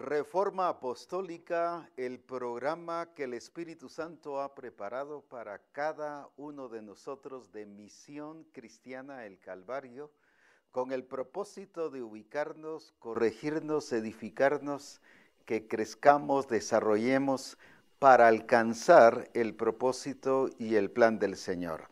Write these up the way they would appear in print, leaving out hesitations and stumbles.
Reforma Apostólica, el programa que el Espíritu Santo ha preparado para cada uno de nosotros de Misión Cristiana El Calvario, con el propósito de ubicarnos, corregirnos, edificarnos, que crezcamos, desarrollemos para alcanzar el propósito y el plan del Señor.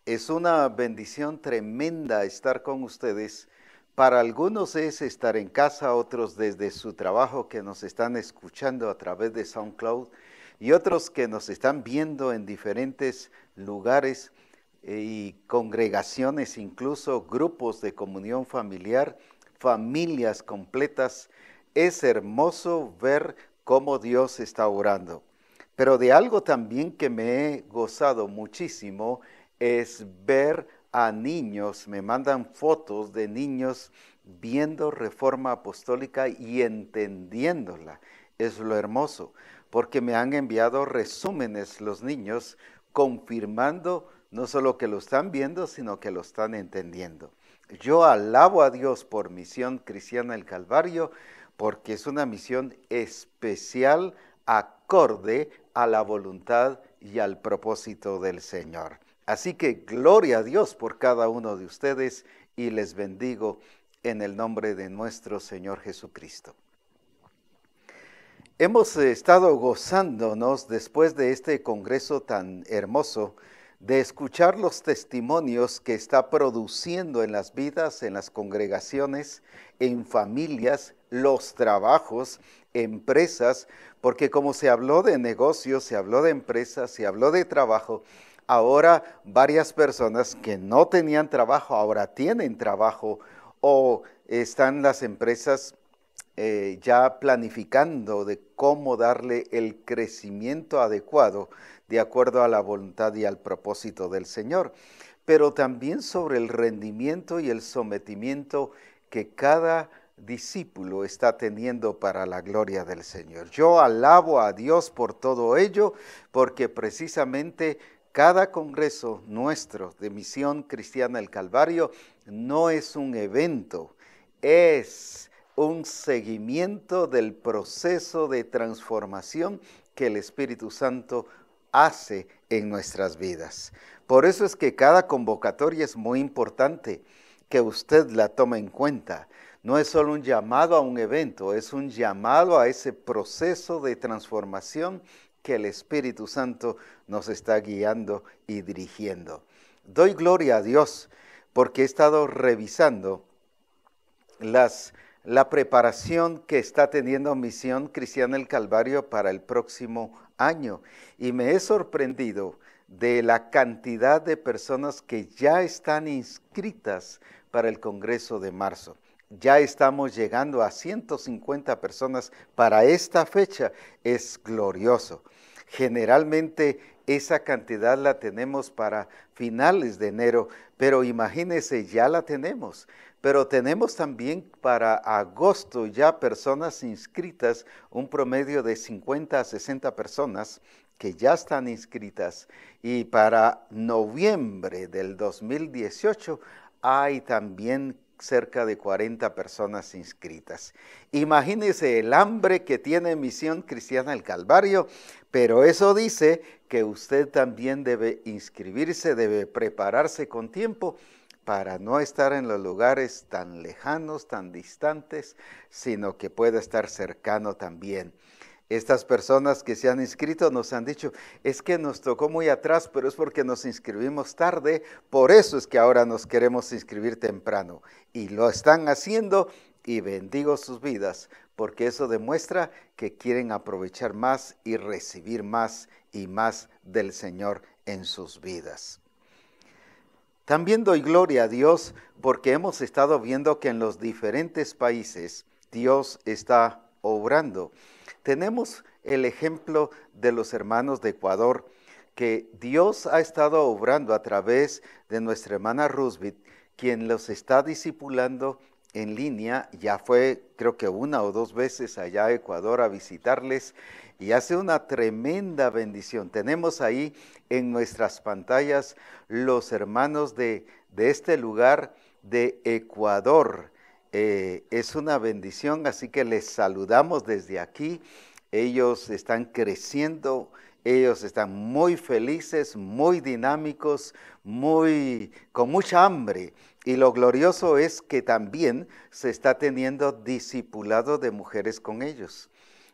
Es una bendición tremenda estar con ustedes. Para algunos es estar en casa, otros desde su trabajo que nos están escuchando a través de SoundCloud y otros que nos están viendo en diferentes lugares y congregaciones, incluso grupos de comunión familiar, familias completas. Es hermoso ver cómo Dios está orando. Pero de algo también que me he gozado muchísimo es ver a niños, me mandan fotos de niños viendo Reforma Apostólica y entendiéndola. Es lo hermoso, porque me han enviado resúmenes los niños confirmando no solo que lo están viendo, sino que lo están entendiendo. Yo alabo a Dios por Misión Cristiana El Calvario, porque es una misión especial, acorde a la voluntad y al propósito del Señor. Así que gloria a Dios por cada uno de ustedes y les bendigo en el nombre de nuestro Señor Jesucristo. Hemos estado gozándonos después de este congreso tan hermoso de escuchar los testimonios que está produciendo en las vidas, en las congregaciones, en familias, los trabajos, empresas, porque como se habló de negocios, se habló de empresas, se habló de trabajo. Ahora varias personas que no tenían trabajo, ahora tienen trabajo o están las empresas ya planificando de cómo darle el crecimiento adecuado de acuerdo a la voluntad y al propósito del Señor. Pero también sobre el rendimiento y el sometimiento que cada discípulo está teniendo para la gloria del Señor. Yo alabo a Dios por todo ello, porque precisamente cada congreso nuestro de Misión Cristiana El Calvario no es un evento, es un seguimiento del proceso de transformación que el Espíritu Santo hace en nuestras vidas. Por eso es que cada convocatoria es muy importante que usted la tome en cuenta. No es solo un llamado a un evento, es un llamado a ese proceso de transformación que el Espíritu Santo nos está guiando y dirigiendo. Doy gloria a Dios porque he estado revisando la preparación que está teniendo Misión Cristiana El Calvario para el próximo año y me he sorprendido de la cantidad de personas que ya están inscritas para el Congreso de marzo. Ya estamos llegando a 150 personas para esta fecha. Es glorioso. Generalmente esa cantidad la tenemos para finales de enero, pero imagínense, ya la tenemos. Pero tenemos también para agosto ya personas inscritas, un promedio de 50 a 60 personas que ya están inscritas. Y para noviembre del 2018 hay también cerca de 40 personas inscritas. Imagínese el hambre que tiene Misión Cristiana El Calvario, pero eso dice que usted también debe inscribirse, debe prepararse con tiempo para no estar en los lugares tan lejanos, tan distantes, sino que pueda estar cercano también. Estas personas que se han inscrito nos han dicho, es que nos tocó muy atrás, pero es porque nos inscribimos tarde, por eso es que ahora nos queremos inscribir temprano. Y lo están haciendo y bendigo sus vidas, porque eso demuestra que quieren aprovechar más y recibir más y más del Señor en sus vidas. También doy gloria a Dios porque hemos estado viendo que en los diferentes países Dios está obrando. Tenemos el ejemplo de los hermanos de Ecuador, que Dios ha estado obrando a través de nuestra hermana Rusbit, quien los está discipulando en línea. Ya fue, creo que 1 o 2 veces allá a Ecuador a visitarles y hace una tremenda bendición. Tenemos ahí en nuestras pantallas los hermanos de este lugar de Ecuador. es una bendición, así que les saludamos desde aquí. Ellos están creciendo, ellos están muy felices, muy dinámicos, con mucha hambre. Y lo glorioso es que también se está teniendo discipulado de mujeres con ellos.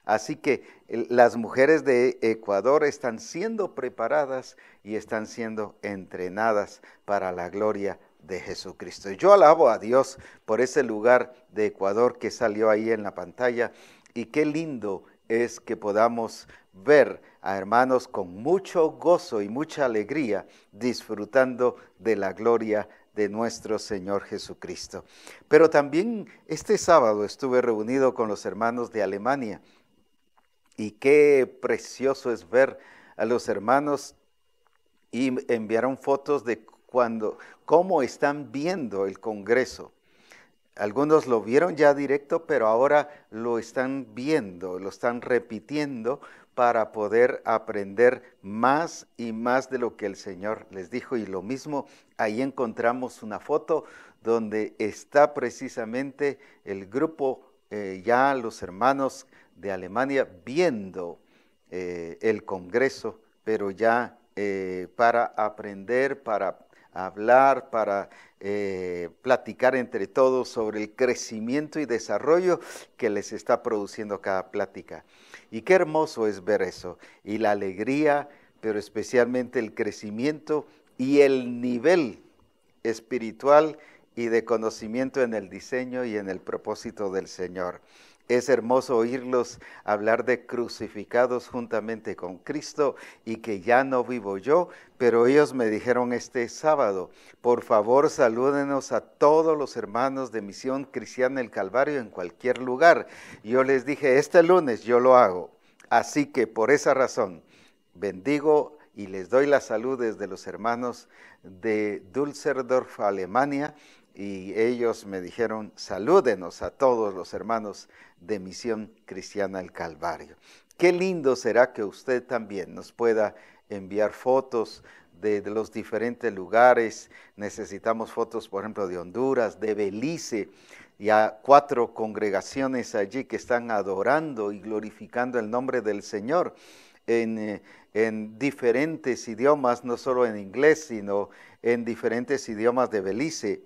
Así que las mujeres de Ecuador están siendo preparadas y están siendo entrenadas para la gloria de Jesucristo. Yo alabo a Dios por ese lugar de Ecuador que salió ahí en la pantalla, y qué lindo es que podamos ver a hermanos con mucho gozo y mucha alegría disfrutando de la gloria de nuestro Señor Jesucristo. Pero también este sábado estuve reunido con los hermanos de Alemania, y qué precioso es ver a los hermanos, y enviaron fotos de cómo están viendo el Congreso. Algunos lo vieron ya directo, pero ahora lo están viendo, lo están repitiendo para poder aprender más y más de lo que el Señor les dijo. Y lo mismo, ahí encontramos una foto donde está precisamente el grupo, ya los hermanos de Alemania viendo el Congreso, pero ya para aprender, para hablar, para platicar entre todos sobre el crecimiento y desarrollo que les está produciendo cada plática. Y qué hermoso es ver eso, y la alegría, pero especialmente el crecimiento y el nivel espiritual y de conocimiento en el diseño y en el propósito del Señor. Es hermoso oírlos hablar de crucificados juntamente con Cristo y que ya no vivo yo, pero ellos me dijeron este sábado: por favor salúdenos a todos los hermanos de Misión Cristiana El Calvario en cualquier lugar. Y yo les dije, este lunes yo lo hago. Así que por esa razón bendigo y les doy las saludes de los hermanos de Düsseldorf, Alemania, y ellos me dijeron, salúdenos a todos los hermanos de Misión Cristiana El Calvario. Qué lindo será que usted también nos pueda enviar fotos de los diferentes lugares. Necesitamos fotos, por ejemplo, de Honduras, de Belice, ya 4 congregaciones allí que están adorando y glorificando el nombre del Señor en diferentes idiomas, no solo en inglés, sino en diferentes idiomas de Belice.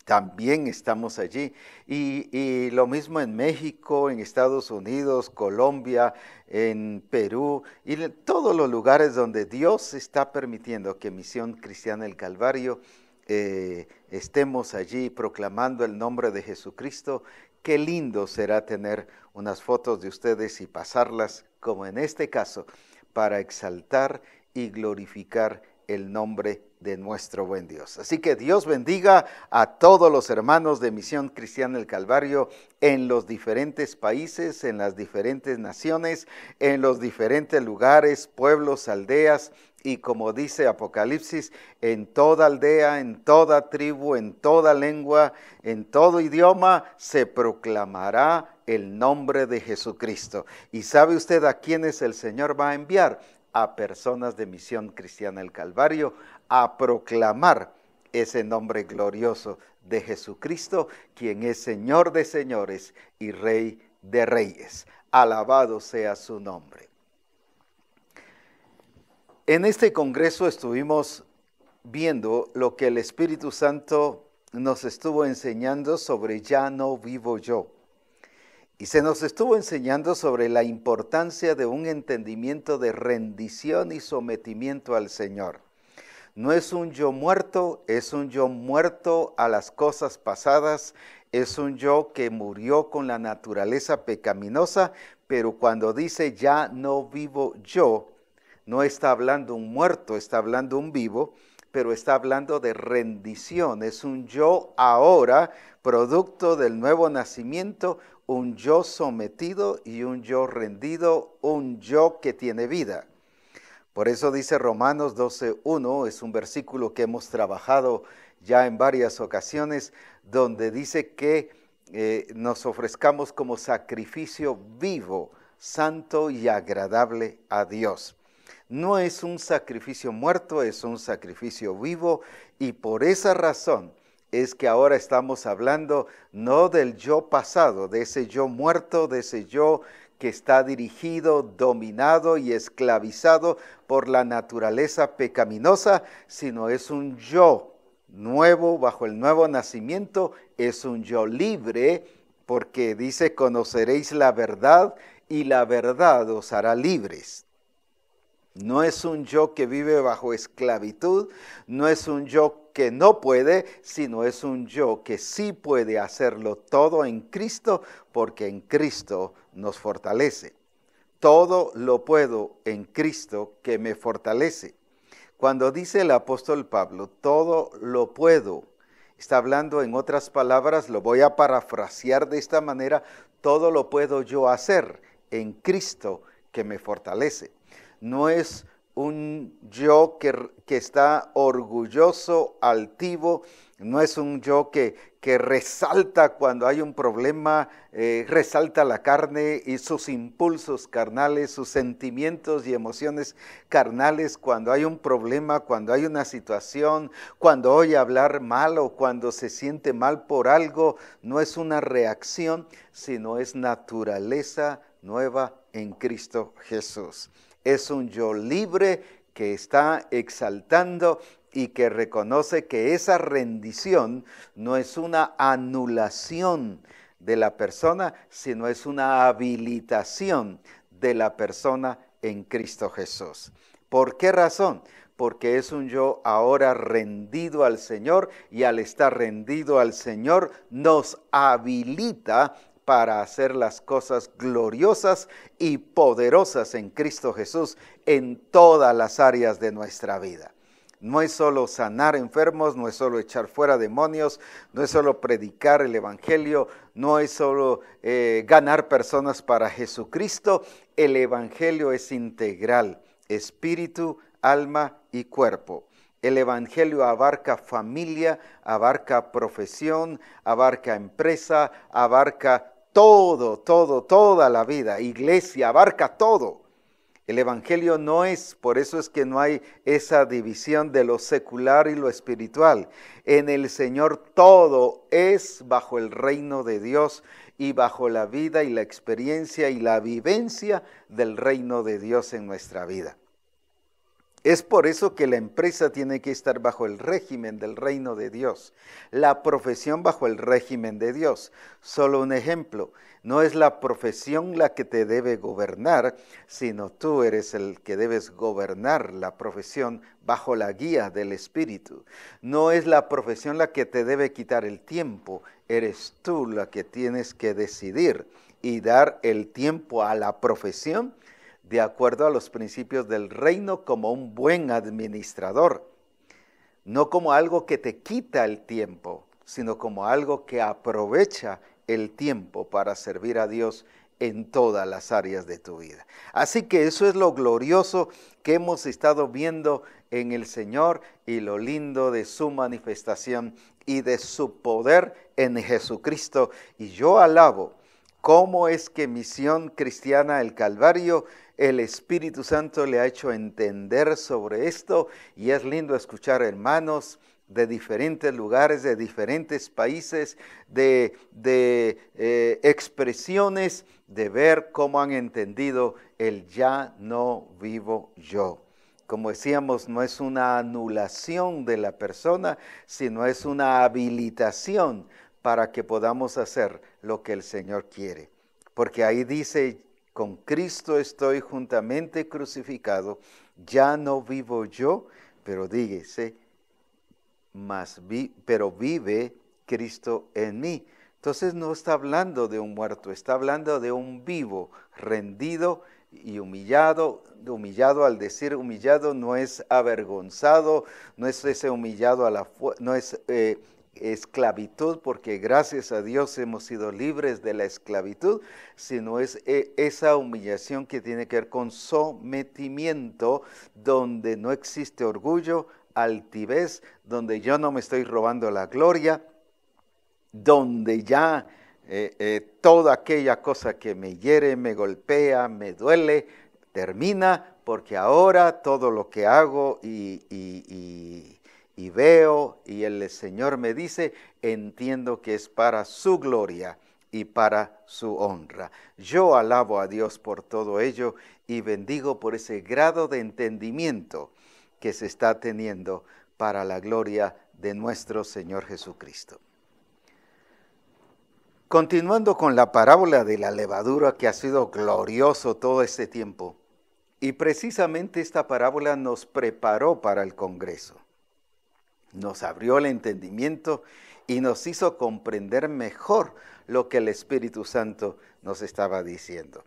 También estamos allí, y lo mismo en México, en Estados Unidos, Colombia, en Perú, y en todos los lugares donde Dios está permitiendo que Misión Cristiana El Calvario estemos allí proclamando el nombre de Jesucristo. Qué lindo será tener unas fotos de ustedes y pasarlas, como en este caso, para exaltar y glorificar el nombre de nuestro buen Dios. Así que Dios bendiga a todos los hermanos de Misión Cristiana El Calvario en los diferentes países, en las diferentes naciones, en los diferentes lugares, pueblos, aldeas, y como dice Apocalipsis, en toda aldea, en toda tribu, en toda lengua, en todo idioma, se proclamará el nombre de Jesucristo. ¿Y sabe usted a quiénes el Señor va a enviar? A personas de Misión Cristiana El Calvario a proclamar ese nombre glorioso de Jesucristo, quien es Señor de señores y Rey de reyes. Alabado sea su nombre. En este congreso estuvimos viendo lo que el Espíritu Santo nos estuvo enseñando sobre Ya no vivo yo. Y se nos estuvo enseñando sobre la importancia de un entendimiento de rendición y sometimiento al Señor. No es un yo muerto, es un yo muerto a las cosas pasadas, es un yo que murió con la naturaleza pecaminosa, pero cuando dice ya no vivo yo, no está hablando un muerto, está hablando un vivo, pero está hablando de rendición. Es un yo ahora, producto del nuevo nacimiento, un yo sometido y un yo rendido, un yo que tiene vida. Por eso dice Romanos 12:1, es un versículo que hemos trabajado ya en varias ocasiones, donde dice que nos ofrezcamos como sacrificio vivo, santo y agradable a Dios. No es un sacrificio muerto, es un sacrificio vivo, y por esa razón es que ahora estamos hablando no del yo pasado, de ese yo muerto, de ese yo que está dirigido, dominado y esclavizado por la naturaleza pecaminosa, sino es un yo nuevo, bajo el nuevo nacimiento, es un yo libre, porque dice, conoceréis la verdad y la verdad os hará libres. No es un yo que vive bajo esclavitud, no es un yo que no puede, sino es un yo que sí puede hacerlo todo en Cristo, porque en Cristo nos fortalece. Todo lo puedo en Cristo que me fortalece. Cuando dice el apóstol Pablo, todo lo puedo, está hablando en otras palabras, lo voy a parafrasear de esta manera, todo lo puedo yo hacer en Cristo que me fortalece. No es un yo que está orgulloso, altivo, no es un yo que resalta cuando hay un problema, resalta la carne y sus impulsos carnales, sus sentimientos y emociones carnales cuando hay un problema, cuando hay una situación, cuando oye hablar mal o cuando se siente mal por algo. No es una reacción, sino es naturaleza nueva en Cristo Jesús. Es un yo libre que está exaltando y que reconoce que esa rendición no es una anulación de la persona, sino es una habilitación de la persona en Cristo Jesús. ¿Por qué razón? Porque es un yo ahora rendido al Señor, y al estar rendido al Señor nos habilita para hacer las cosas gloriosas y poderosas en Cristo Jesús en todas las áreas de nuestra vida. No es solo sanar enfermos, no es solo echar fuera demonios, no es solo predicar el evangelio, no es solo ganar personas para Jesucristo. El evangelio es integral, espíritu, alma y cuerpo. El evangelio abarca familia, abarca profesión, abarca empresa, abarca toda la vida, iglesia, abarca todo. El evangelio no es, por eso es que no hay esa división de lo secular y lo espiritual. En el Señor todo es bajo el reino de Dios y bajo la vida y la experiencia y la vivencia del reino de Dios en nuestra vida. Es por eso que la empresa tiene que estar bajo el régimen del reino de Dios, la profesión bajo el régimen de Dios. Solo un ejemplo, no es la profesión la que te debe gobernar, sino tú eres el que debes gobernar la profesión bajo la guía del Espíritu. No es la profesión la que te debe quitar el tiempo, eres tú la que tienes que decidir y dar el tiempo a la profesión de acuerdo a los principios del reino, como un buen administrador, no como algo que te quita el tiempo, sino como algo que aprovecha el tiempo para servir a Dios en todas las áreas de tu vida. Así que eso es lo glorioso que hemos estado viendo en el Señor y lo lindo de su manifestación y de su poder en Jesucristo. Y yo alabo cómo es que Misión Cristiana El Calvario, el Espíritu Santo le ha hecho entender sobre esto, y es lindo escuchar hermanos de diferentes lugares, de diferentes países, de expresiones, de ver cómo han entendido el ya no vivo yo. Como decíamos, no es una anulación de la persona, sino es una habilitación para que podamos hacer lo que el Señor quiere. Porque ahí dice, con Cristo estoy juntamente crucificado, ya no vivo yo, pero dígase, pero vive Cristo en mí. Entonces no está hablando de un muerto, está hablando de un vivo, rendido y humillado. Humillado, al decir humillado, no es avergonzado, no es ese humillado no es esclavitud, porque gracias a Dios hemos sido libres de la esclavitud, sino es esa humillación que tiene que ver con sometimiento, donde no existe orgullo, altivez, donde yo no me estoy robando la gloria, donde ya toda aquella cosa que me hiere, me golpea, me duele, termina, porque ahora todo lo que hago y y veo y el Señor me dice, entiendo que es para su gloria y para su honra. Yo alabo a Dios por todo ello y bendigo por ese grado de entendimiento que se está teniendo para la gloria de nuestro Señor Jesucristo. Continuando con la parábola de la levadura, que ha sido glorioso todo este tiempo, y precisamente esta parábola nos preparó para el Congreso. Nos abrió el entendimiento y nos hizo comprender mejor lo que el Espíritu Santo nos estaba diciendo.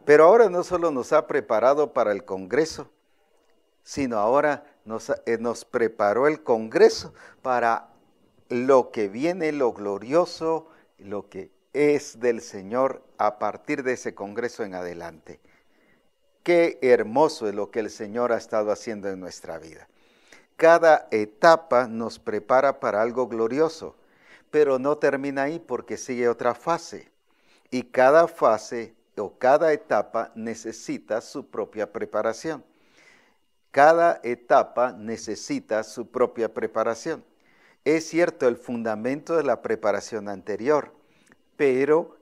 Pero ahora no solo nos ha preparado para el Congreso, sino ahora nos preparó el Congreso para lo que viene, lo glorioso, lo que es del Señor a partir de ese Congreso en adelante. Qué hermoso es lo que el Señor ha estado haciendo en nuestra vida. Cada etapa nos prepara para algo glorioso, pero no termina ahí porque sigue otra fase. Y cada fase o cada etapa necesita su propia preparación. Cada etapa necesita su propia preparación. Es cierto el fundamento de la preparación anterior, pero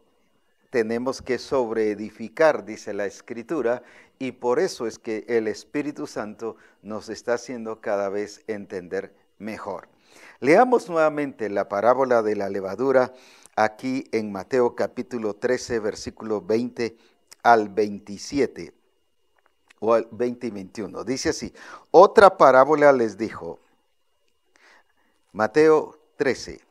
tenemos que sobreedificar, dice la Escritura, y por eso es que el Espíritu Santo nos está haciendo cada vez entender mejor. Leamos nuevamente la parábola de la levadura aquí en Mateo capítulo 13, versículo 20 al 27, o al 20 y 21. Dice así, otra parábola les dijo, Mateo 13,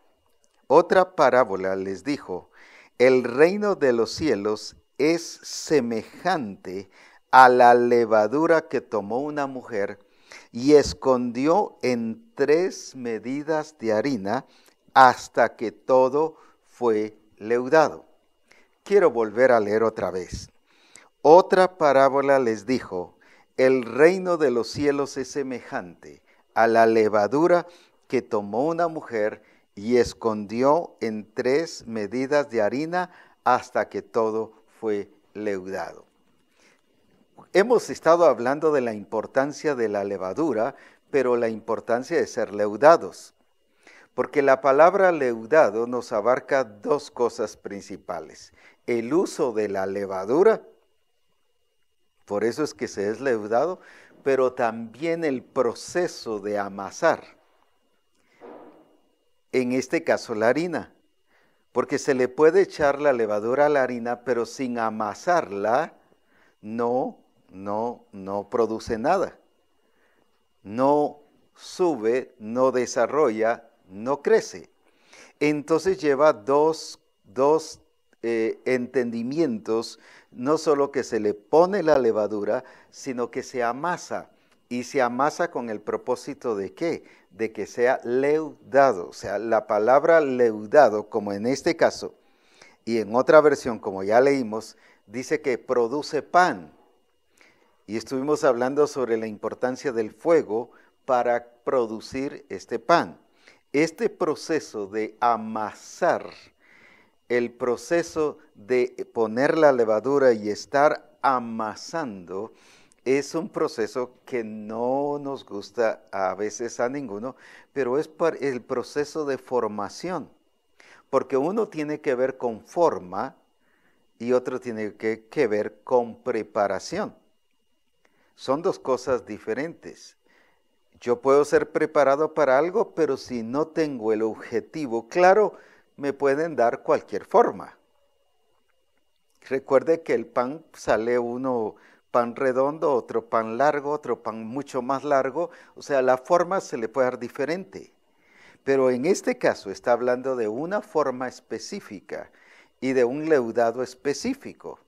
otra parábola les dijo, el reino de los cielos es semejante a la levadura que tomó una mujer y escondió en 3 medidas de harina hasta que todo fue leudado. Quiero volver a leer otra vez. Otra parábola les dijo, el reino de los cielos es semejante a la levadura que tomó una mujer y escondió en 3 medidas de harina hasta que todo fue leudado. Hemos estado hablando de la importancia de la levadura, pero la importancia de ser leudados. Porque la palabra leudado nos abarca 2 cosas principales. El uso de la levadura, por eso es que se es leudado, pero también el proceso de amasar. En este caso la harina, porque se le puede echar la levadura a la harina, pero sin amasarla no produce nada. No sube, no desarrolla, no crece. Entonces lleva dos entendimientos, no solo que se le pone la levadura, sino que se amasa. Y se amasa con el propósito ¿de qué? De que sea leudado. O sea, la palabra leudado, como en este caso, y en otra versión, como ya leímos, dice que produce pan. Y estuvimos hablando sobre la importancia del fuego para producir este pan. Este proceso de amasar, el proceso de poner la levadura y estar amasando, es un proceso que no nos gusta a veces a ninguno, pero es el proceso de formación, porque uno tiene que ver con forma y otro tiene que ver con preparación. Son 2 cosas diferentes. Yo puedo ser preparado para algo, pero si no tengo el objetivo claro, me pueden dar cualquier forma. Recuerde que el pan sale uno pan redondo, otro pan largo, otro pan mucho más largo, o sea, la forma se le puede dar diferente. Pero en este caso está hablando de una forma específica y de un leudado específico.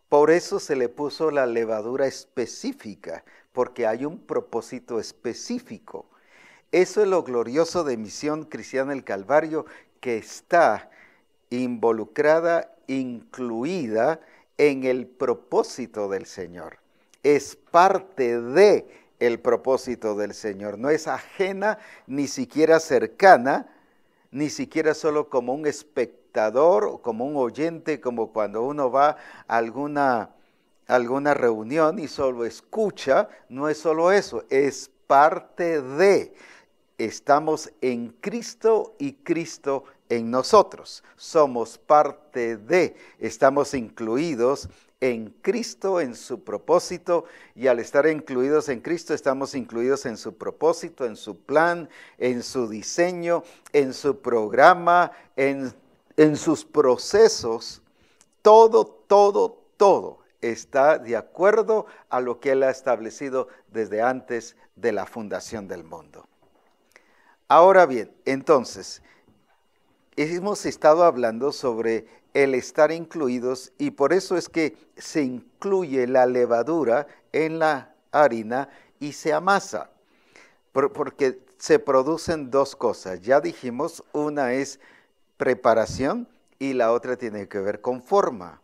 Por eso se le puso la levadura específica, porque hay un propósito específico. Eso es lo glorioso de Misión Cristiana del Calvario, que está involucrada, incluida en el propósito del Señor. Es parte de el propósito del Señor. No es ajena, ni siquiera cercana, ni siquiera solo como un espectador o como un oyente, como cuando uno va a alguna reunión y solo escucha. No es solo eso, es parte de. Estamos en Cristo y Cristo en nosotros. Somos parte de. Estamos incluidos en Cristo, en su propósito, y al estar incluidos en Cristo, estamos incluidos en su propósito, en su plan, en su diseño, en su programa, en sus procesos. Todo está de acuerdo a lo que Él ha establecido desde antes de la fundación del mundo. Ahora bien, entonces, hemos estado hablando sobre el estar incluidos y por eso es que se incluye la levadura en la harina y se amasa, porque se producen dos cosas. Ya dijimos, una es preparación y la otra tiene que ver con forma.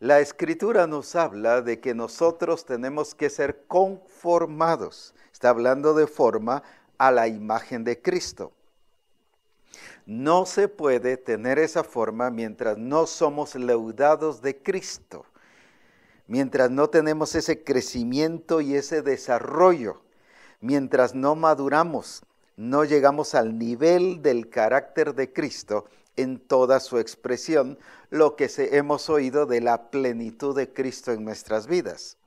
La Escritura nos habla de que nosotros tenemos que ser conformados. Está hablando de forma a la imagen de Cristo. No se puede tener esa forma mientras no somos leudados de Cristo, mientras no tenemos ese crecimiento y ese desarrollo, mientras no maduramos, no llegamos al nivel del carácter de Cristo en toda su expresión, lo que hemos oído de la plenitud de Cristo en nuestras vidas.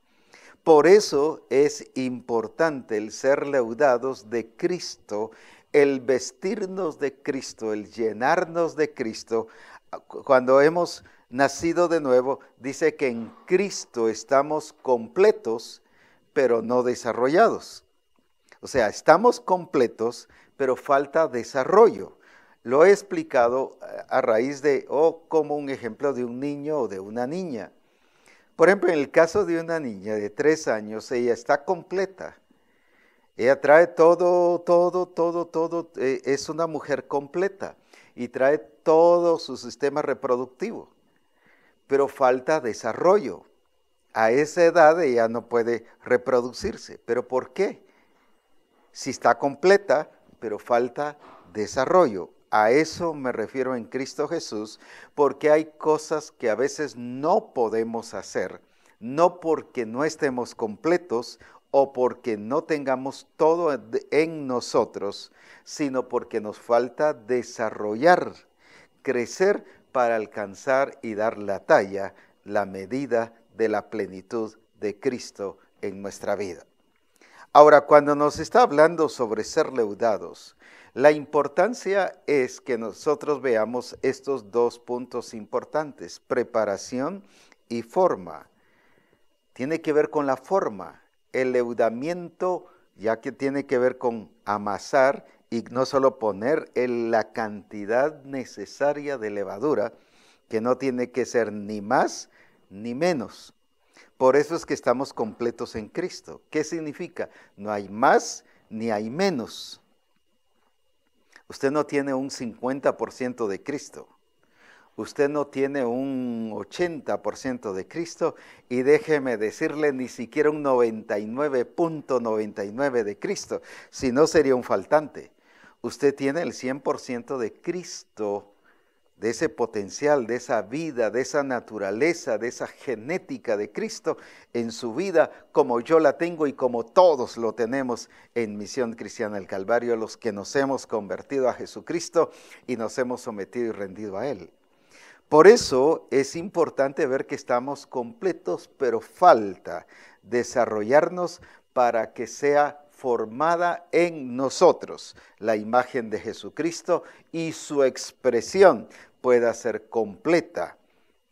Por eso es importante el ser leudados de Cristo, el vestirnos de Cristo, el llenarnos de Cristo. Cuando hemos nacido de nuevo, dice que en Cristo estamos completos, pero no desarrollados. O sea, estamos completos, pero falta desarrollo. Lo he explicado a raíz de, como un ejemplo de un niño o de una niña. Por ejemplo, en el caso de una niña de 3 años, ella está completa. Ella trae todo, es una mujer completa y trae todo su sistema reproductivo, pero falta desarrollo. A esa edad ella no puede reproducirse. ¿Pero por qué? Si está completa, pero falta desarrollo. A eso me refiero en Cristo Jesús, porque hay cosas que a veces no podemos hacer, no porque no estemos completos o porque no tengamos todo en nosotros, sino porque nos falta desarrollar, crecer para alcanzar y dar la talla, la medida de la plenitud de Cristo en nuestra vida. Ahora, cuando nos está hablando sobre ser leudados, la importancia es que nosotros veamos estos dos puntos importantes, preparación y forma. Tiene que ver con la forma. El leudamiento, ya que tiene que ver con amasar y no solo poner la cantidad necesaria de levadura, que no tiene que ser ni más ni menos. Por eso es que estamos completos en Cristo. ¿Qué significa? No hay más ni hay menos. Usted no tiene un 50% de Cristo. Usted no tiene un 80% de Cristo y déjeme decirle ni siquiera un 99.99 de Cristo, si no sería un faltante. Usted tiene el 100% de Cristo, de ese potencial, de esa vida, de esa naturaleza, de esa genética de Cristo en su vida, como yo la tengo y como todos lo tenemos en Misión Cristiana del Calvario, los que nos hemos convertido a Jesucristo y nos hemos sometido y rendido a Él. Por eso es importante ver que estamos completos, pero falta desarrollarnos para que sea formada en nosotros la imagen de Jesucristo y su expresión pueda ser completa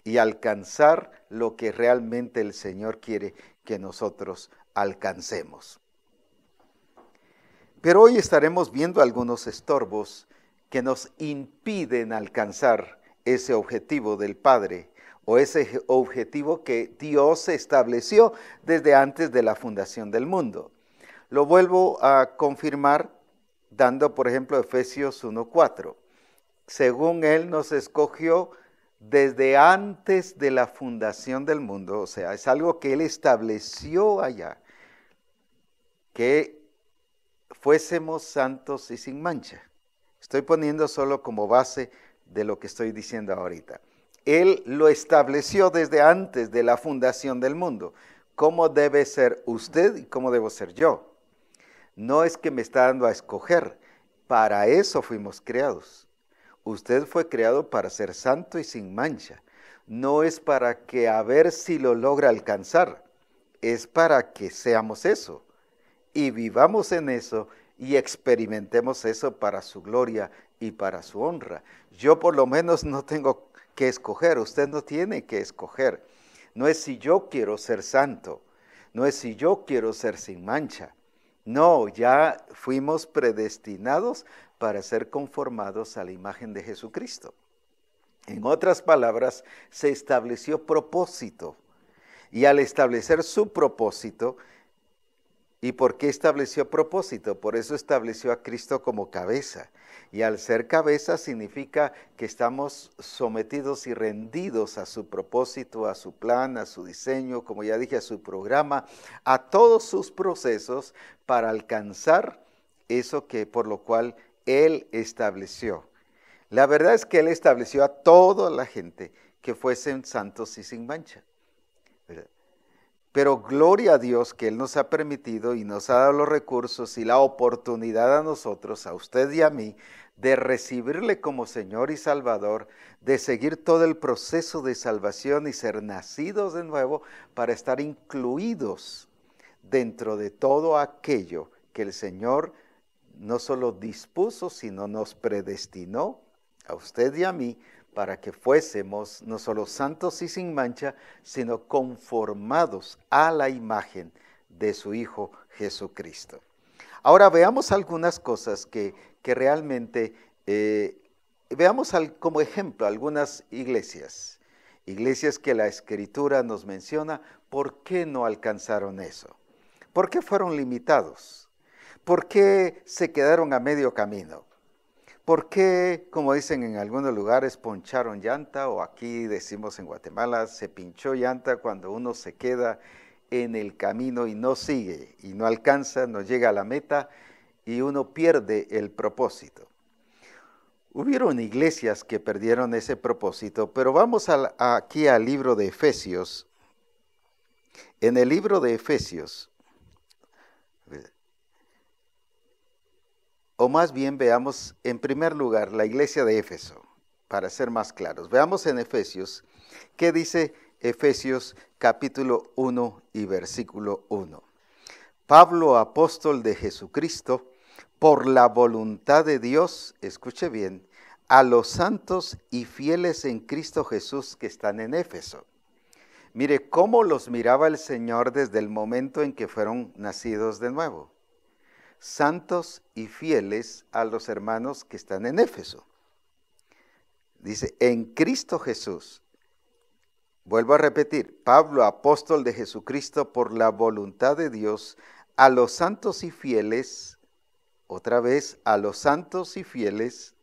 y alcanzar lo que realmente el Señor quiere que nosotros alcancemos. Pero hoy estaremos viendo algunos estorbos que nos impiden alcanzar ese objetivo del Padre o ese objetivo que Dios estableció desde antes de la fundación del mundo. Lo vuelvo a confirmar dando, por ejemplo, Efesios 1:4. Según Él nos escogió desde antes de la fundación del mundo, o sea, es algo que Él estableció allá, que fuésemos santos y sin mancha. Estoy poniendo solo como base de lo que estoy diciendo ahorita. Él lo estableció desde antes de la fundación del mundo. ¿Cómo debe ser usted y cómo debo ser yo? No es que me está dando a escoger, para eso fuimos creados. Usted fue creado para ser santo y sin mancha. No es para que a ver si lo logra alcanzar, es para que seamos eso y vivamos en eso y experimentemos eso para su gloria y para su honra. Yo por lo menos no tengo que escoger, usted no tiene que escoger. No es si yo quiero ser santo, no es si yo quiero ser sin mancha. No, ya fuimos predestinados para ser conformados a la imagen de Jesucristo. En otras palabras, se estableció propósito. Y al establecer su propósito, ¿y por qué estableció propósito? Por eso estableció a Cristo como cabeza. Y al ser cabeza significa que estamos sometidos y rendidos a su propósito, a su plan, a su diseño, como ya dije, a su programa, a todos sus procesos para alcanzar eso que por lo cual Él estableció. La verdad es que Él estableció a toda la gente que fuesen santos y sin mancha, ¿verdad? Pero gloria a Dios que Él nos ha permitido y nos ha dado los recursos y la oportunidad a nosotros, a usted y a mí, de recibirle como Señor y Salvador, de seguir todo el proceso de salvación y ser nacidos de nuevo para estar incluidos dentro de todo aquello que el Señor no solo dispuso, sino nos predestinó a usted y a mí para que fuésemos no solo santos y sin mancha, sino conformados a la imagen de su Hijo Jesucristo. Ahora veamos algunas cosas que realmente, veamos como ejemplo algunas iglesias que la Escritura nos menciona, ¿por qué no alcanzaron eso? ¿Por qué fueron limitados? ¿Por qué se quedaron a medio camino? ¿Por qué, como dicen en algunos lugares, poncharon llanta? O aquí decimos en Guatemala, se pinchó llanta cuando uno se queda en el camino y no sigue, y no alcanza, no llega a la meta, y uno pierde el propósito. Hubieron iglesias que perdieron ese propósito, pero vamos aquí al libro de Efesios. En el libro de Efesios, o más bien veamos en primer lugar la iglesia de Éfeso, para ser más claros. Veamos en Efesios, ¿qué dice Efesios capítulo 1 y versículo 1? Pablo, apóstol de Jesucristo, por la voluntad de Dios, escuche bien, a los santos y fieles en Cristo Jesús que están en Éfeso. Mire cómo los miraba el Señor desde el momento en que fueron nacidos de nuevo. Santos y fieles a los hermanos que están en Éfeso. Dice, en Cristo Jesús. Vuelvo a repetir, Pablo, apóstol de Jesucristo, por la voluntad de Dios, a los santos y fieles, otra vez, a los santos y fieles,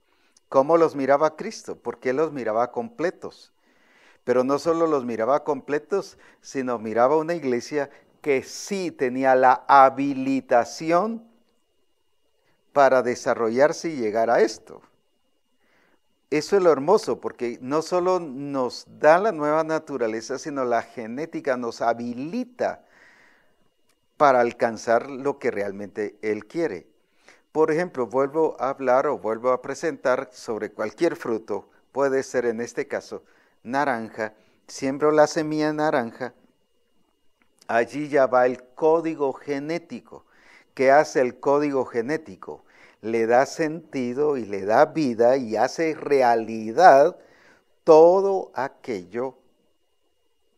¿cómo los miraba Cristo? Porque los miraba completos. Pero no solo los miraba completos, sino miraba una iglesia que sí tenía la habilitación para desarrollarse y llegar a esto. Eso es lo hermoso, porque no solo nos da la nueva naturaleza, sino la genética nos habilita para alcanzar lo que realmente Él quiere. Por ejemplo, vuelvo a hablar o vuelvo a presentar sobre cualquier fruto, puede ser en este caso naranja, siembro la semilla naranja, allí ya va el código genético. ¿Qué hace el código genético? Le da sentido y le da vida y hace realidad todo aquello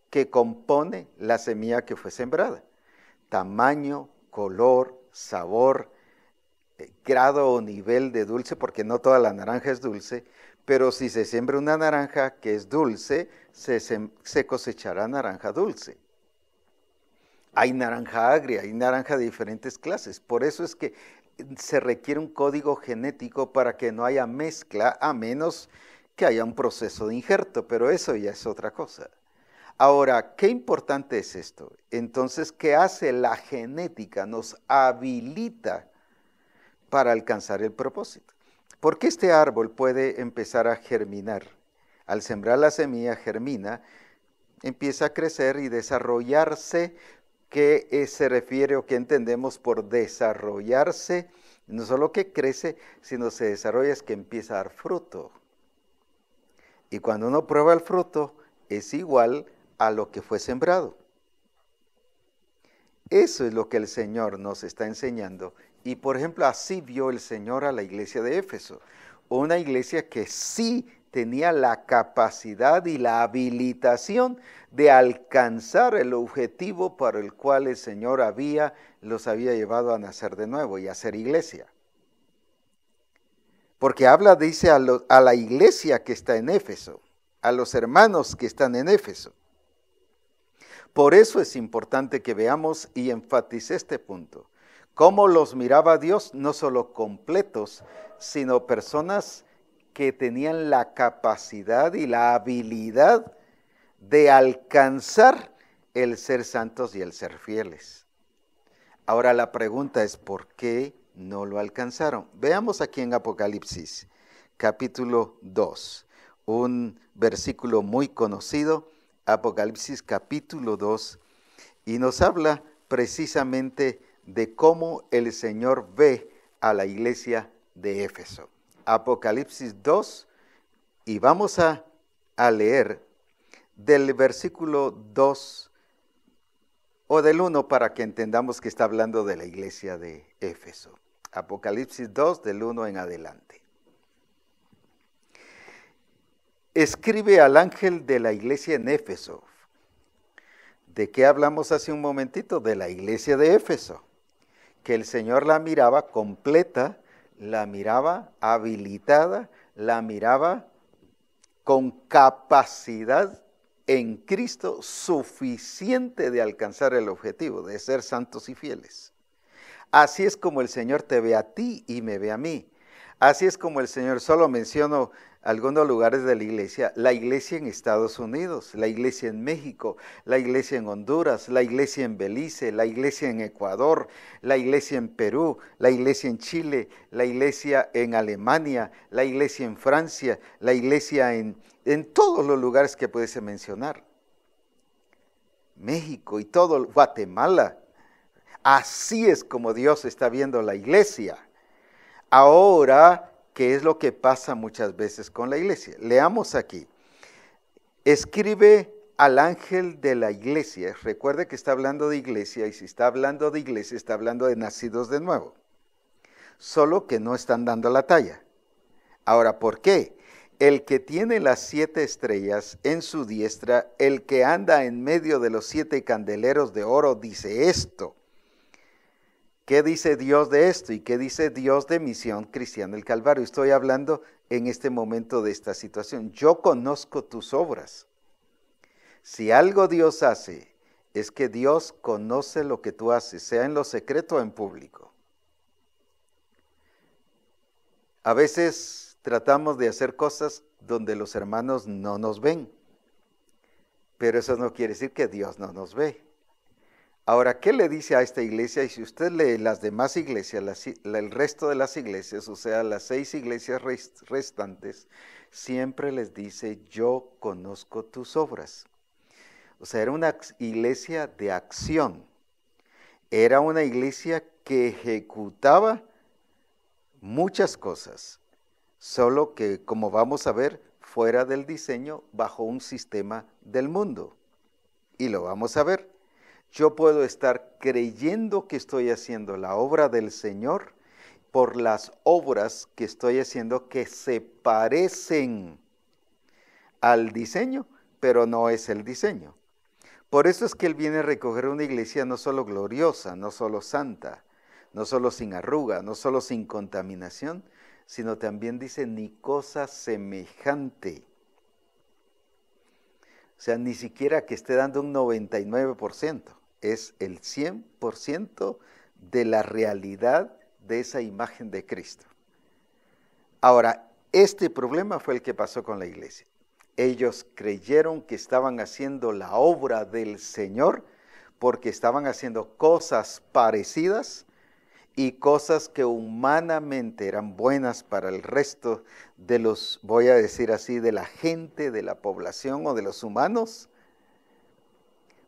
que compone la semilla que fue sembrada. Tamaño, color, sabor, grado o nivel de dulce, porque no toda la naranja es dulce, pero si se siembra una naranja que es dulce, se cosechará naranja dulce. Hay naranja agria, hay naranja de diferentes clases. Por eso es que se requiere un código genético para que no haya mezcla, a menos que haya un proceso de injerto, pero eso ya es otra cosa. Ahora, ¿qué importante es esto? Entonces, ¿qué hace la genética? Nos habilita para alcanzar el propósito. Porque este árbol puede empezar a germinar. Al sembrar la semilla, germina, empieza a crecer y desarrollarse, ¿qué se refiere o qué entendemos por desarrollarse? No solo que crece, sino se desarrolla es que empieza a dar fruto. Y cuando uno prueba el fruto, es igual a lo que fue sembrado. Eso es lo que el Señor nos está enseñando. Y por ejemplo, así vio el Señor a la iglesia de Éfeso. Una iglesia que sí tenía la capacidad y la habilitación de alcanzar el objetivo para el cual el Señor los había llevado a nacer de nuevo y a ser iglesia. Porque dice a la iglesia que está en Éfeso, a los hermanos que están en Éfeso. Por eso es importante que veamos y enfatice este punto. Cómo los miraba Dios, no solo completos, sino personas que tenían la capacidad y la habilidad de alcanzar el ser santos y el ser fieles. Ahora la pregunta es, ¿por qué no lo alcanzaron? Veamos aquí en Apocalipsis, capítulo 2, un versículo muy conocido, Apocalipsis capítulo 2, y nos habla precisamente de cómo el Señor ve a la iglesia de Éfeso. Apocalipsis 2, y vamos a leer del versículo 2 o del 1 para que entendamos que está hablando de la iglesia de Éfeso. Apocalipsis 2, del 1 en adelante. Escribe al ángel de la iglesia en Éfeso. ¿De qué hablamos hace un momentito? De la iglesia de Éfeso. Que el Señor la miraba completa, la miraba habilitada, la miraba con capacidad en Cristo suficiente de alcanzar el objetivo, de ser santos y fieles. Así es como el Señor te ve a ti y me ve a mí. Así es como el Señor, solo menciono algunos lugares de la iglesia en Estados Unidos, la iglesia en México, la iglesia en Honduras, la iglesia en Belice, la iglesia en Ecuador, la iglesia en Perú, la iglesia en Chile, la iglesia en Alemania, la iglesia en Francia, la iglesia en todos los lugares que pudiese mencionar. México y todo, Guatemala. Así es como Dios está viendo la iglesia. Ahora, ¿qué es lo que pasa muchas veces con la iglesia? Leamos aquí. Escribe al ángel de la iglesia. Recuerde que está hablando de iglesia, y si está hablando de iglesia, está hablando de nacidos de nuevo. Solo que no están dando la talla. Ahora, ¿por qué? El que tiene las 7 estrellas en su diestra, el que anda en medio de los 7 candeleros de oro, dice esto. ¿Qué dice Dios de esto? ¿Y qué dice Dios de Misión Cristiana del Calvario? Estoy hablando en este momento de esta situación. Yo conozco tus obras. Si algo Dios hace, es que Dios conoce lo que tú haces, sea en lo secreto o en público. A veces tratamos de hacer cosas donde los hermanos no nos ven, pero eso no quiere decir que Dios no nos ve. Ahora, ¿qué le dice a esta iglesia? Y si usted lee las demás iglesias, el resto de las iglesias, o sea, las 6 iglesias restantes, siempre les dice, yo conozco tus obras. O sea, era una iglesia de acción. Era una iglesia que ejecutaba muchas cosas, solo que, como vamos a ver, fuera del diseño, bajo un sistema del mundo. Y lo vamos a ver. Yo puedo estar creyendo que estoy haciendo la obra del Señor por las obras que estoy haciendo que se parecen al diseño, pero no es el diseño. Por eso es que Él viene a recoger una iglesia no solo gloriosa, no solo santa, no solo sin arruga, no solo sin contaminación, sino también dice ni cosa semejante. O sea, ni siquiera que esté dando un 99%. Es el 100% de la realidad de esa imagen de Cristo. Ahora, este problema fue el que pasó con la iglesia. Ellos creyeron que estaban haciendo la obra del Señor porque estaban haciendo cosas parecidas y cosas que humanamente eran buenas para el resto de los, voy a decir así, de la gente, de la población o de los humanos,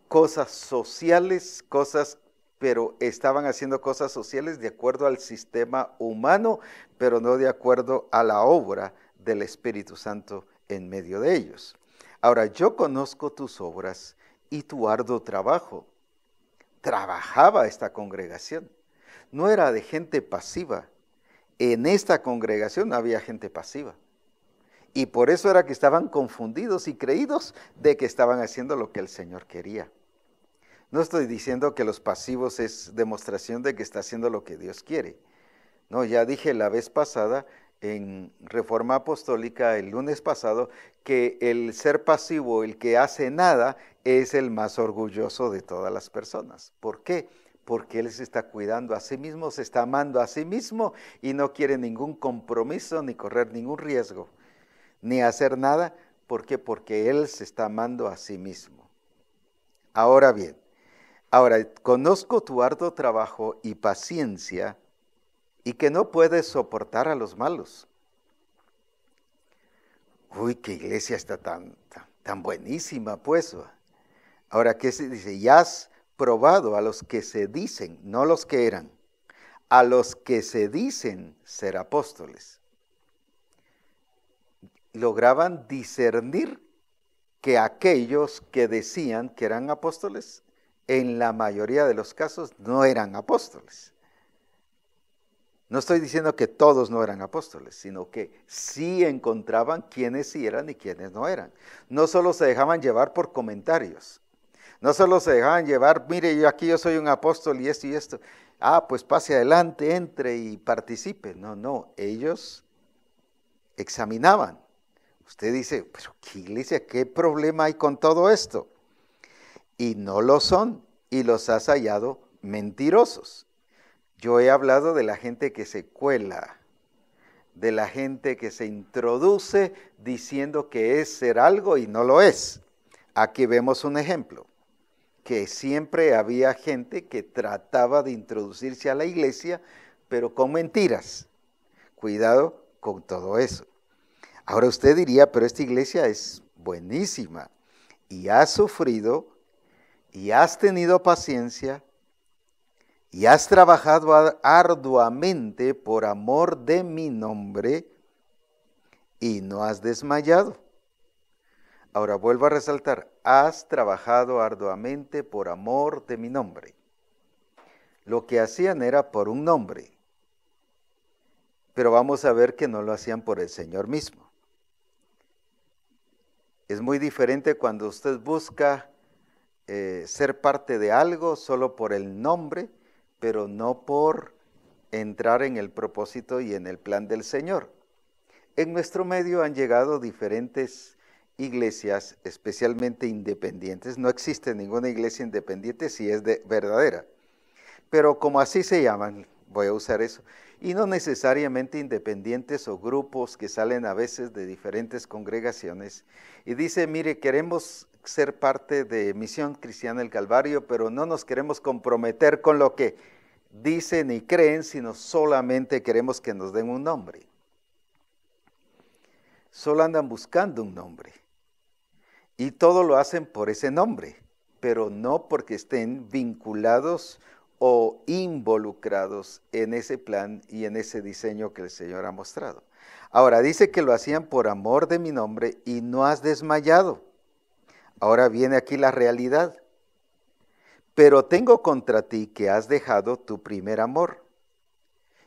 cosas sociales, pero estaban haciendo cosas sociales de acuerdo al sistema humano, pero no de acuerdo a la obra del Espíritu Santo en medio de ellos. Ahora, yo conozco tus obras y tu arduo trabajo. Trabajaba esta congregación. No era de gente pasiva. En esta congregación había gente pasiva. Y por eso era que estaban confundidos y creídos de que estaban haciendo lo que el Señor quería. No estoy diciendo que los pasivos es demostración de que está haciendo lo que Dios quiere. No, ya dije la vez pasada en Reforma Apostólica, el lunes pasado, que el ser pasivo, el que hace nada, es el más orgulloso de todas las personas. ¿Por qué? Porque él se está cuidando a sí mismo, se está amando a sí mismo y no quiere ningún compromiso ni correr ningún riesgo, ni hacer nada. ¿Por qué? Porque él se está amando a sí mismo. Ahora bien, conozco tu arduo trabajo y paciencia y que no puedes soportar a los malos. Uy, qué iglesia está tan buenísima, pues. Ahora, ¿qué se dice? Ya has probado a los que se dicen, no los que eran, a los que se dicen ser apóstoles. Lograban discernir que aquellos que decían que eran apóstoles, en la mayoría de los casos no eran apóstoles. No estoy diciendo que todos no eran apóstoles, sino que sí encontraban quiénes sí eran y quiénes no eran. No solo se dejaban llevar por comentarios, no solo se dejaban llevar, mire, yo soy un apóstol y esto y esto. Pues pase adelante, entre y participe. No, ellos examinaban. Usted dice, pero ¿qué iglesia? ¿Qué problema hay con todo esto? Y no lo son, y los has hallado mentirosos. Yo he hablado de la gente que se cuela, de la gente que se introduce diciendo que es ser algo y no lo es. Aquí vemos un ejemplo, que siempre había gente que trataba de introducirse a la iglesia, pero con mentiras. Cuidado con todo eso. Ahora usted diría, pero esta iglesia es buenísima y has sufrido y has tenido paciencia y has trabajado arduamente por amor de mi nombre y no has desmayado. Ahora vuelvo a resaltar, has trabajado arduamente por amor de mi nombre. Lo que hacían era por un nombre, pero vamos a ver que no lo hacían por el Señor mismo. Es muy diferente cuando usted busca ser parte de algo solo por el nombre, pero no por entrar en el propósito y en el plan del Señor. En nuestro medio han llegado diferentes iglesias, especialmente independientes. No existe ninguna iglesia independiente si es verdadera, pero como así se llaman, voy a usar eso, y no necesariamente independientes o grupos que salen a veces de diferentes congregaciones, y dice, mire, queremos ser parte de Misión Cristiana del Calvario, pero no nos queremos comprometer con lo que dicen y creen, sino solamente queremos que nos den un nombre. Solo andan buscando un nombre, y todo lo hacen por ese nombre, pero no porque estén vinculados o involucrados en ese plan y en ese diseño que el Señor ha mostrado. Ahora, dice que lo hacían por amor de mi nombre y no has desmayado. Ahora viene aquí la realidad. Pero tengo contra ti que has dejado tu primer amor.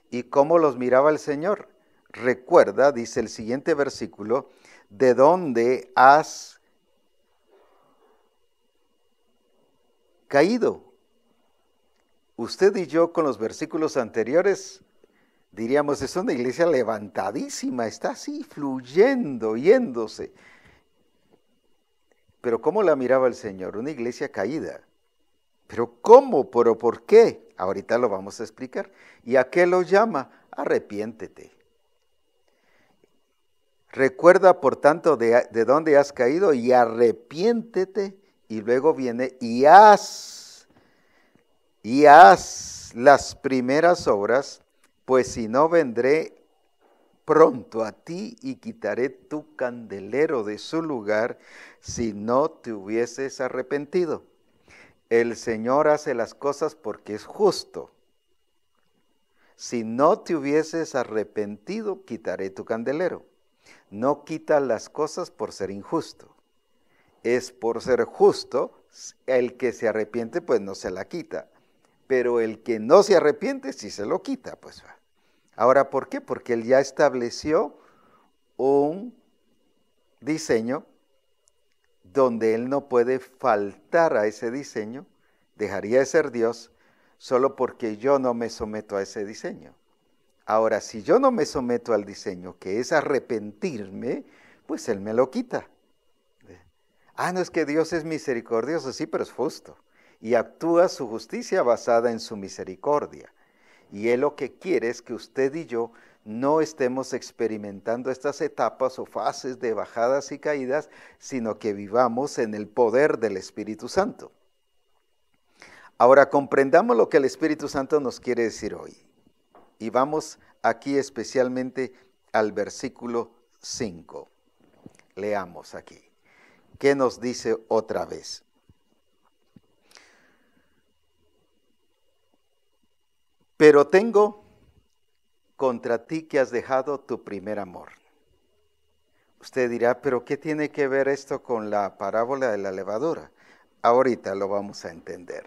¿Y cómo los miraba el Señor? Recuerda, dice el siguiente versículo, de dónde has caído. Usted y yo con los versículos anteriores diríamos, es una iglesia levantadísima, está así fluyendo, yéndose. Pero ¿cómo la miraba el Señor? Una iglesia caída. ¿Pero cómo? ¿Pero por qué? Ahorita lo vamos a explicar. ¿Y a qué lo llama? Arrepiéntete. Recuerda, por tanto, de dónde has caído y arrepiéntete. Y luego viene y haz las primeras obras, pues si no vendré pronto a ti y quitaré tu candelero de su lugar si no te hubieses arrepentido. el Señor hace las cosas porque es justo. Si no te hubieses arrepentido, quitaré tu candelero. No quita las cosas por ser injusto. Es por ser justo, el que se arrepiente pues no se la quita. Pero el que no se arrepiente sí se lo quita, pues. Ahora, ¿por qué? Porque él ya estableció un diseño donde él no puede faltar a ese diseño, dejaría de ser Dios solo porque yo no me someto a ese diseño. Ahora, si yo no me someto al diseño, que es arrepentirme, pues él me lo quita. No es que Dios es misericordioso, sí, pero es justo. Y actúa su justicia basada en su misericordia. Y él lo que quiere es que usted y yo no estemos experimentando estas etapas o fases de bajadas y caídas, sino que vivamos en el poder del Espíritu Santo. Ahora comprendamos lo que el Espíritu Santo nos quiere decir hoy. Y vamos aquí especialmente al versículo 5. Leamos aquí. ¿Qué nos dice otra vez? Pero tengo contra ti que has dejado tu primer amor. Usted dirá, ¿pero qué tiene que ver esto con la parábola de la levadura? Ahorita lo vamos a entender.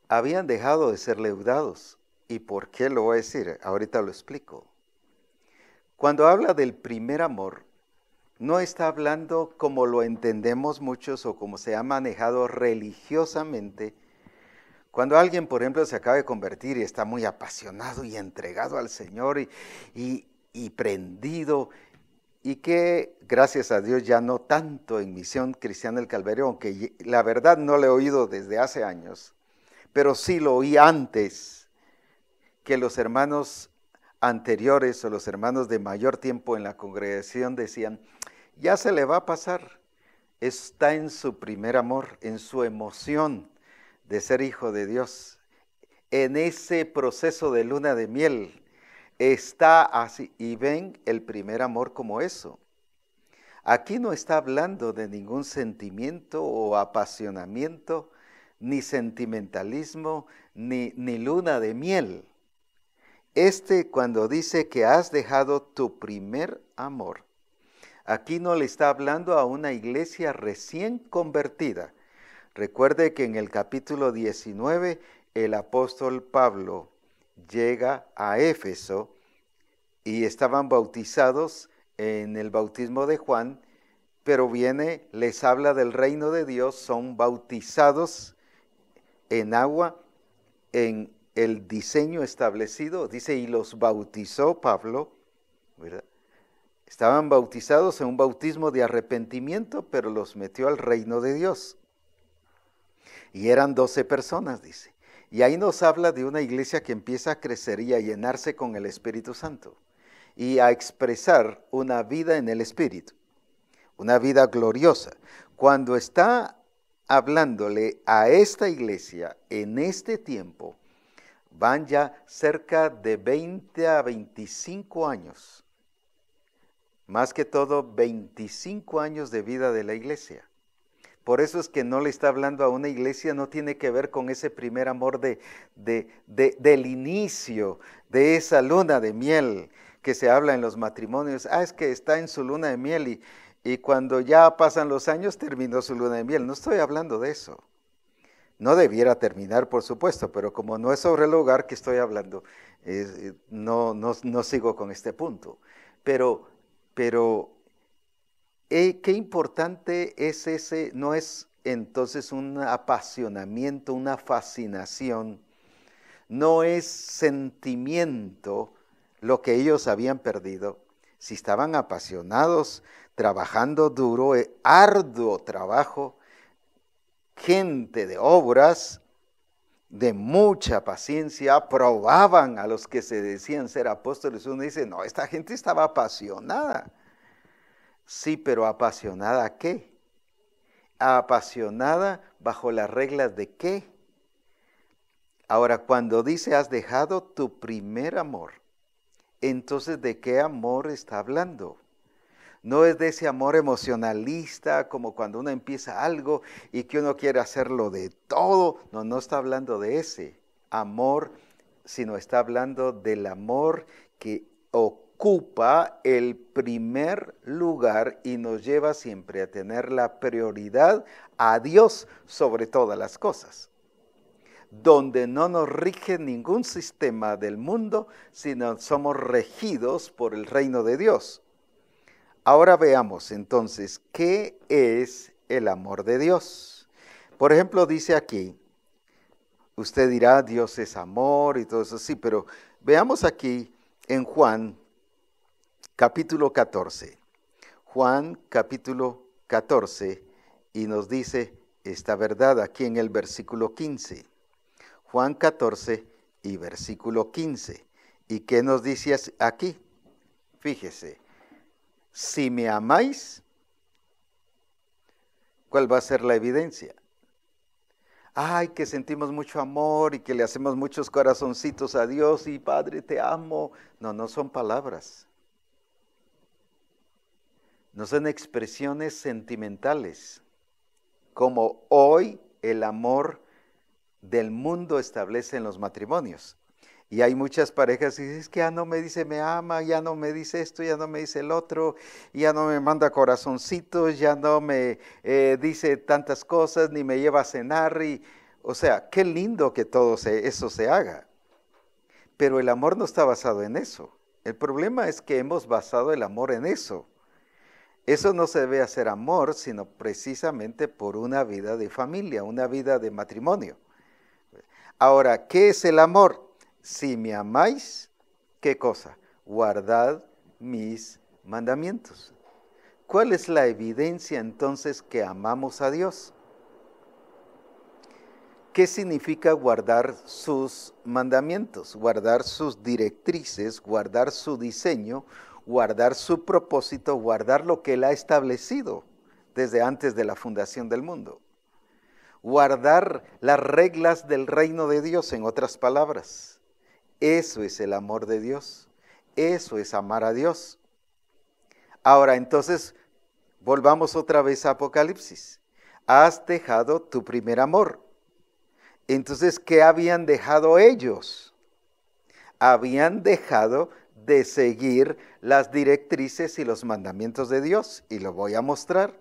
Habían dejado de ser leudados. ¿Y por qué lo voy a decir? Ahorita lo explico. Cuando habla del primer amor, no está hablando como lo entendemos muchos o como se ha manejado religiosamente. Cuando alguien, por ejemplo, se acaba de convertir y está muy apasionado y entregado al Señor y prendido, y que gracias a Dios ya no tanto en Misión Cristiana del Calvario, aunque la verdad no lo he oído desde hace años, pero sí lo oí antes, que los hermanos anteriores o los hermanos de mayor tiempo en la congregación decían, ya se le va a pasar, está en su primer amor, en su emoción de ser hijo de Dios, en ese proceso de luna de miel, está así, y ven el primer amor como eso. Aquí no está hablando de ningún sentimiento o apasionamiento, ni sentimentalismo, ni luna de miel. Cuando dice que has dejado tu primer amor, aquí no le está hablando a una iglesia recién convertida. Recuerde que en el capítulo 19 el apóstol Pablo llega a Éfeso y estaban bautizados en el bautismo de Juan, pero les habla del reino de Dios, son bautizados en agua, en el diseño establecido, dice, y los bautizó Pablo, ¿verdad? Estaban bautizados en un bautismo de arrepentimiento, pero los metió al reino de Dios. Y eran 12 personas, dice. Y ahí nos habla de una iglesia que empieza a crecer y a llenarse con el Espíritu Santo y a expresar una vida en el Espíritu, una vida gloriosa. Cuando está hablándole a esta iglesia en este tiempo, van ya cerca de 20 a 25 años, más que todo 25 años de vida de la iglesia. Por eso es que no le está hablando a una iglesia, no tiene que ver con ese primer amor del inicio, de esa luna de miel que se habla en los matrimonios. Es que está en su luna de miel y cuando ya pasan los años terminó su luna de miel. No estoy hablando de eso. No debiera terminar, por supuesto, pero como no es sobre el hogar que estoy hablando, no sigo con este punto. Pero qué importante es ese, no es entonces un apasionamiento, una fascinación, no es sentimiento lo que ellos habían perdido. Si estaban apasionados, trabajando duro, arduo trabajo, gente de obras, de mucha paciencia, probaban a los que se decían ser apóstoles. Uno dice, no, esta gente estaba apasionada. Sí, pero ¿apasionada a qué? ¿Apasionada bajo las reglas de qué? Ahora, cuando dice has dejado tu primer amor, entonces ¿de qué amor está hablando? No es de ese amor emocionalista, como cuando uno empieza algo y que uno quiere hacerlo de todo. No, no está hablando de ese amor, sino está hablando del amor que ocupa el primer lugar y nos lleva siempre a tener la prioridad a Dios sobre todas las cosas, donde no nos rige ningún sistema del mundo, sino somos regidos por el reino de Dios. Ahora veamos entonces, ¿qué es el amor de Dios? Por ejemplo, dice aquí, usted dirá, Dios es amor y todo eso, sí, pero veamos aquí en Juan capítulo 14. Juan capítulo 14 y nos dice esta verdad aquí en el versículo 15. Juan 14 y versículo 15. ¿Y qué nos dice aquí? Fíjese, si me amáis, ¿cuál va a ser la evidencia? Ay, que sentimos mucho amor y que le hacemos muchos corazoncitos a Dios y Padre, te amo. No, no son palabras. No son expresiones sentimentales, como hoy el amor del mundo establece en los matrimonios. Y hay muchas parejas que dicen, es que ya no me dice me ama, ya no me dice esto, ya no me dice el otro, ya no me manda corazoncitos, ya no me dice tantas cosas, ni me lleva a cenar. O sea, qué lindo que todo eso se haga. Pero el amor no está basado en eso. El problema es que hemos basado el amor en eso. Eso no se debe hacer amor, sino precisamente por una vida de familia, una vida de matrimonio. Ahora, ¿qué es el amor? Si me amáis, ¿qué cosa? Guardad mis mandamientos. ¿Cuál es la evidencia entonces que amamos a Dios? ¿Qué significa guardar sus mandamientos? Guardar sus directrices, guardar su diseño, guardar su propósito, guardar lo que Él ha establecido desde antes de la fundación del mundo. Guardar las reglas del reino de Dios, en otras palabras. Eso es el amor de Dios. Eso es amar a Dios. Ahora, entonces, volvamos otra vez a Apocalipsis. Has dejado tu primer amor. Entonces, ¿qué habían dejado ellos? Habían dejado de seguir las directrices y los mandamientos de Dios. Y lo voy a mostrar.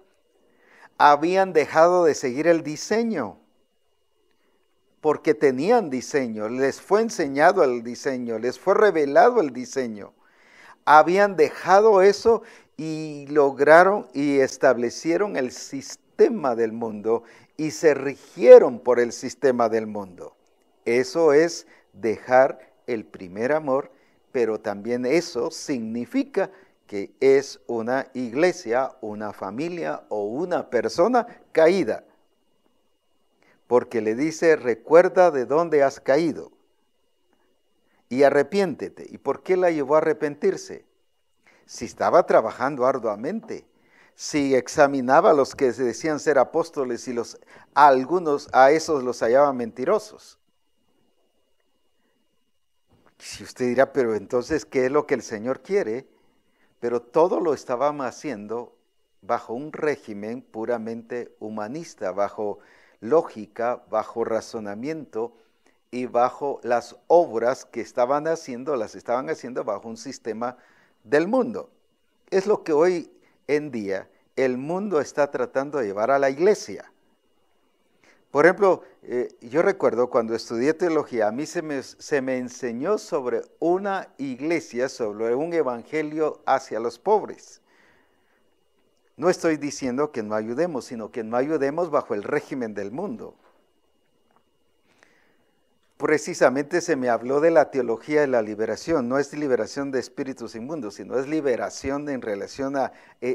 Habían dejado de seguir el diseño. Porque tenían diseño, les fue enseñado el diseño, les fue revelado el diseño. Habían dejado eso y lograron y establecieron el sistema del mundo y se rigieron por el sistema del mundo. Eso es dejar el primer amor, pero también eso significa que es una iglesia, una familia o una persona caída. Porque le dice, recuerda de dónde has caído y arrepiéntete. ¿Y por qué la llevó a arrepentirse? Si estaba trabajando arduamente, si examinaba a los que se decían ser apóstoles y algunos a esos los hallaba mentirosos. Si usted dirá, pero entonces, ¿qué es lo que el Señor quiere? Pero todo lo estaban haciendo bajo un régimen puramente humanista, bajo lógica, bajo razonamiento y bajo las obras que estaban haciendo, las estaban haciendo bajo un sistema del mundo. Es lo que hoy en día el mundo está tratando de llevar a la iglesia. Por ejemplo, yo recuerdo cuando estudié teología, a mí se me enseñó sobre una iglesia, sobre un evangelio hacia los pobres. No estoy diciendo que no ayudemos, sino que no ayudemos bajo el régimen del mundo. Precisamente se me habló de la teología de la liberación. No es liberación de espíritus inmundos, sino es liberación en relación a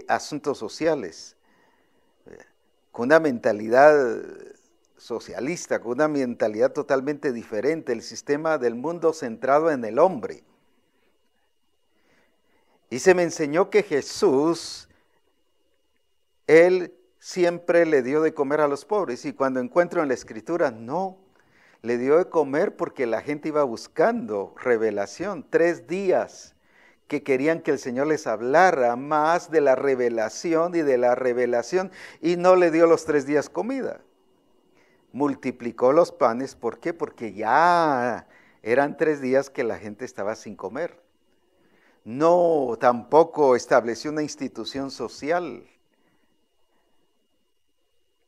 asuntos sociales. Con una mentalidad socialista, con una mentalidad totalmente diferente, el sistema del mundo centrado en el hombre. Y se me enseñó que Jesús, Él siempre le dio de comer a los pobres, y cuando encuentro en la Escritura, no, le dio de comer porque la gente iba buscando revelación. 3 días que querían que el Señor les hablara más de la revelación y no le dio los 3 días comida. Multiplicó los panes, ¿por qué? Porque ya eran 3 días que la gente estaba sin comer. No, tampoco estableció una institución social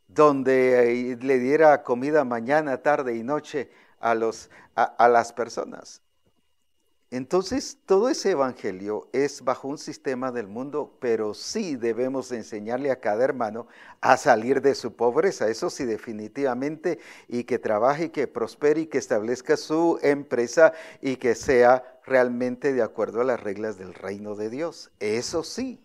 donde le diera comida mañana, tarde y noche a las personas. Entonces, todo ese evangelio es bajo un sistema del mundo, pero sí debemos enseñarle a cada hermano a salir de su pobreza, eso sí definitivamente, y que trabaje y que prospere y que establezca su empresa y que sea realmente de acuerdo a las reglas del reino de Dios, eso sí.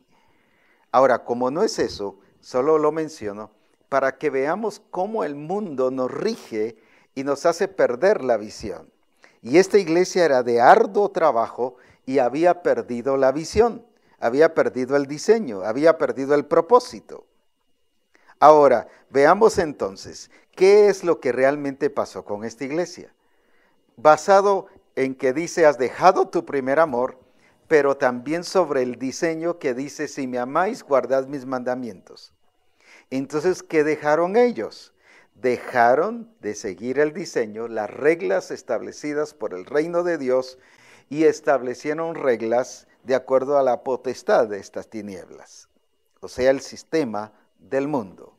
Ahora, como no es eso, solo lo menciono para que veamos cómo el mundo nos rige y nos hace perder la visión. Y esta iglesia era de arduo trabajo y había perdido la visión, había perdido el diseño, había perdido el propósito. Ahora, veamos entonces, ¿qué es lo que realmente pasó con esta iglesia? Basado en que dice, has dejado tu primer amor, pero también sobre el diseño que dice, si me amáis, guardad mis mandamientos. Entonces, ¿qué dejaron ellos? Dejaron de seguir el diseño, las reglas establecidas por el reino de Dios y establecieron reglas de acuerdo a la potestad de estas tinieblas, o sea, el sistema del mundo.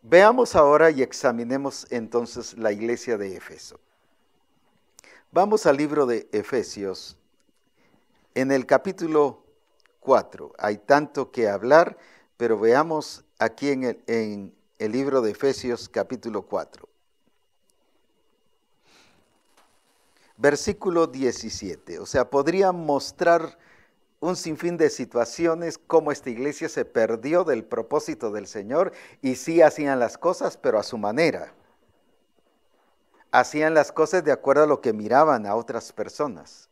Veamos ahora y examinemos entonces la iglesia de Éfeso. Vamos al libro de Efesios, en el capítulo 4. Hay tanto que hablar, pero veamos aquí en el libro de Efesios capítulo 4. Versículo 17, o sea, podría mostrar un sinfín de situaciones cómo esta iglesia se perdió del propósito del Señor y sí hacían las cosas, pero a su manera. Hacían las cosas de acuerdo a lo que miraban a otras personas,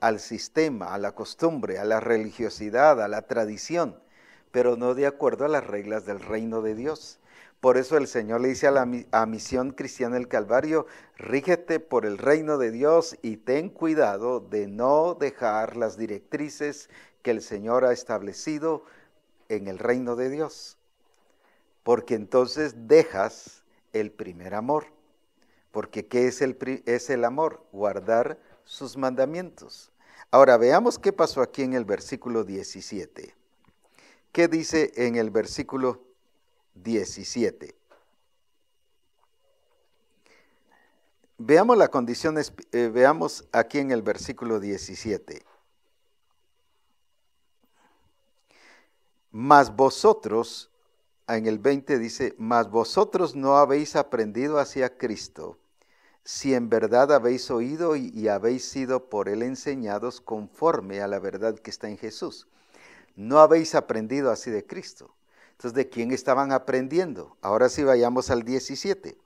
al sistema, a la costumbre, a la religiosidad, a la tradición, pero no de acuerdo a las reglas del reino de Dios. Por eso el Señor le dice a Misión Cristiana del Calvario, rígete por el reino de Dios y ten cuidado de no dejar las directrices que el Señor ha establecido en el reino de Dios. Porque entonces dejas el primer amor. Porque ¿qué es el amor? Guardar sus mandamientos. Ahora veamos qué pasó aquí en el versículo 17. ¿Qué dice en el versículo 17? Veamos la condición, veamos aquí en el versículo 17. Mas vosotros, en el 20 dice, mas vosotros no habéis aprendido hacia Cristo, si en verdad habéis oído y habéis sido por él enseñados conforme a la verdad que está en Jesús. No habéis aprendido así de Cristo. Entonces, ¿de quién estaban aprendiendo? Ahora sí vayamos al 17.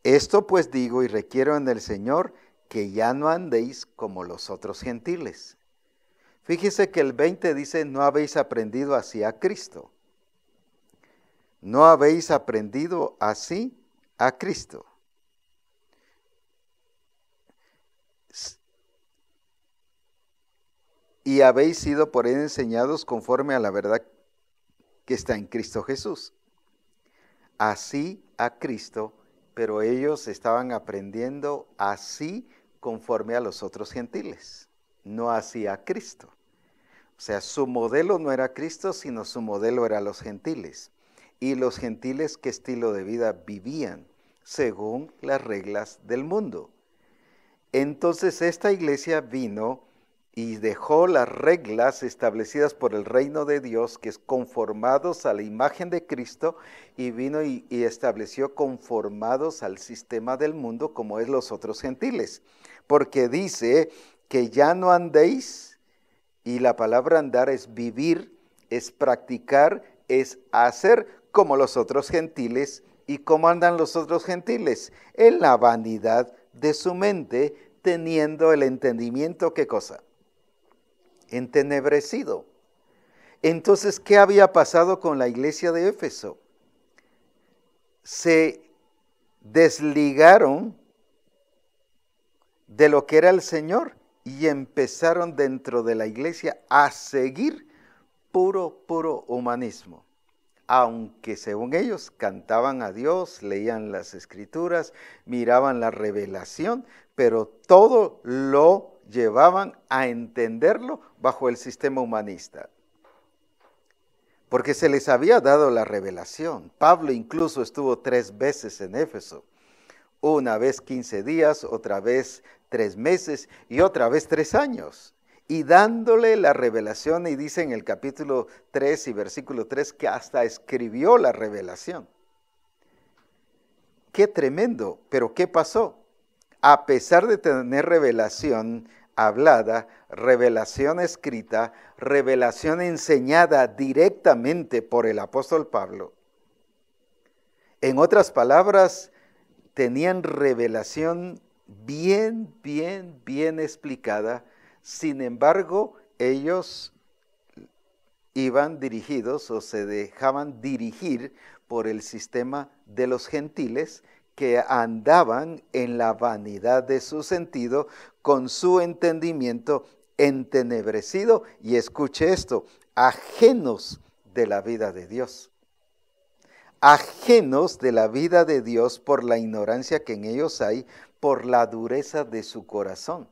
Esto pues digo y requiero en el Señor que ya no andéis como los otros gentiles. Fíjese que el 20 dice, no habéis aprendido así a Cristo. No habéis aprendido así a Cristo. Y habéis sido por él enseñados conforme a la verdad que está en Cristo Jesús. Así a Cristo, pero ellos estaban aprendiendo así conforme a los otros gentiles, no así a Cristo. O sea, su modelo no era Cristo, sino su modelo era los gentiles. Y los gentiles, ¿qué estilo de vida vivían? Según las reglas del mundo. Entonces esta iglesia vino y dejó las reglas establecidas por el reino de Dios, que es conformados a la imagen de Cristo, y vino y estableció conformados al sistema del mundo como es los otros gentiles. Porque dice que ya no andéis, y la palabra andar es vivir, es practicar, es hacer como los otros gentiles. ¿Y cómo andan los otros gentiles? En la vanidad de su mente, teniendo el entendimiento, ¿qué cosa? Entenebrecido. Entonces, ¿qué había pasado con la iglesia de Éfeso? Se desligaron de lo que era el Señor y empezaron dentro de la iglesia a seguir puro humanismo. Aunque según ellos cantaban a Dios, leían las escrituras, miraban la revelación, pero todo lo llevaban a entenderlo bajo el sistema humanista. Porque se les había dado la revelación. Pablo incluso estuvo 3 veces en Éfeso. Una vez 15 días, otra vez 3 meses y otra vez 3 años. Y dándole la revelación, y dice en el capítulo 3 y versículo 3 que hasta escribió la revelación. ¡Qué tremendo! Pero ¿qué pasó? A pesar de tener revelación hablada, revelación escrita, revelación enseñada directamente por el apóstol Pablo, en otras palabras, tenían revelación bien explicada. Sin embargo, ellos iban dirigidos o se dejaban dirigir por el sistema de los gentiles que andaban en la vanidad de su sentido, con su entendimiento entenebrecido, y escuche esto, ajenos de la vida de Dios. Ajenos de la vida de Dios por la ignorancia que en ellos hay, por la dureza de su corazón.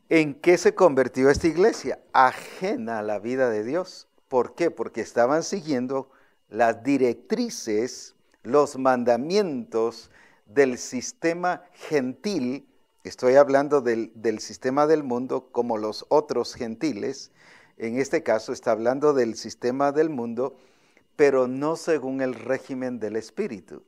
¿En qué se convirtió esta iglesia? Ajena a la vida de Dios. ¿Por qué? Porque estaban siguiendo las directrices, los mandamientos del sistema gentil. Estoy hablando del sistema del mundo como los otros gentiles. En este caso está hablando del sistema del mundo, pero no según el régimen del Espíritu.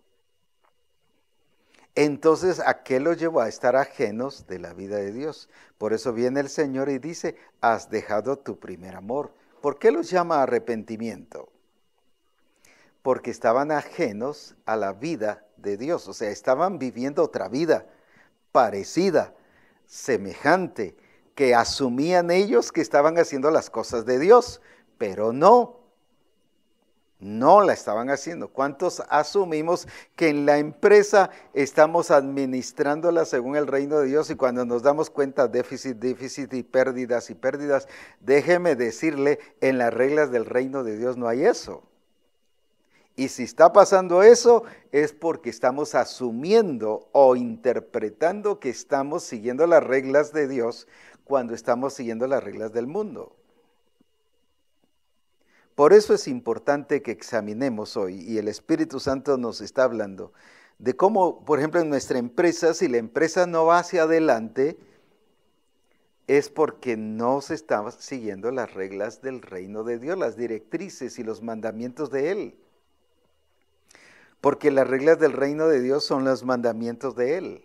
Entonces, ¿a qué los llevó? A estar ajenos de la vida de Dios. Por eso viene el Señor y dice, has dejado tu primer amor. ¿Por qué los llama arrepentimiento? Porque estaban ajenos a la vida de Dios. O sea, estaban viviendo otra vida parecida, semejante, que asumían ellos que estaban haciendo las cosas de Dios, pero no la estaban haciendo. ¿Cuántos asumimos que en la empresa estamos administrándola según el reino de Dios y cuando nos damos cuenta déficit y pérdidas? Déjeme decirle, en las reglas del reino de Dios no hay eso. Y si está pasando eso es porque estamos asumiendo o interpretando que estamos siguiendo las reglas de Dios cuando estamos siguiendo las reglas del mundo. Por eso es importante que examinemos hoy, y el Espíritu Santo nos está hablando, de cómo, por ejemplo, en nuestra empresa, si la empresa no va hacia adelante, es porque no se están siguiendo las reglas del reino de Dios, las directrices y los mandamientos de Él. Porque las reglas del reino de Dios son los mandamientos de Él,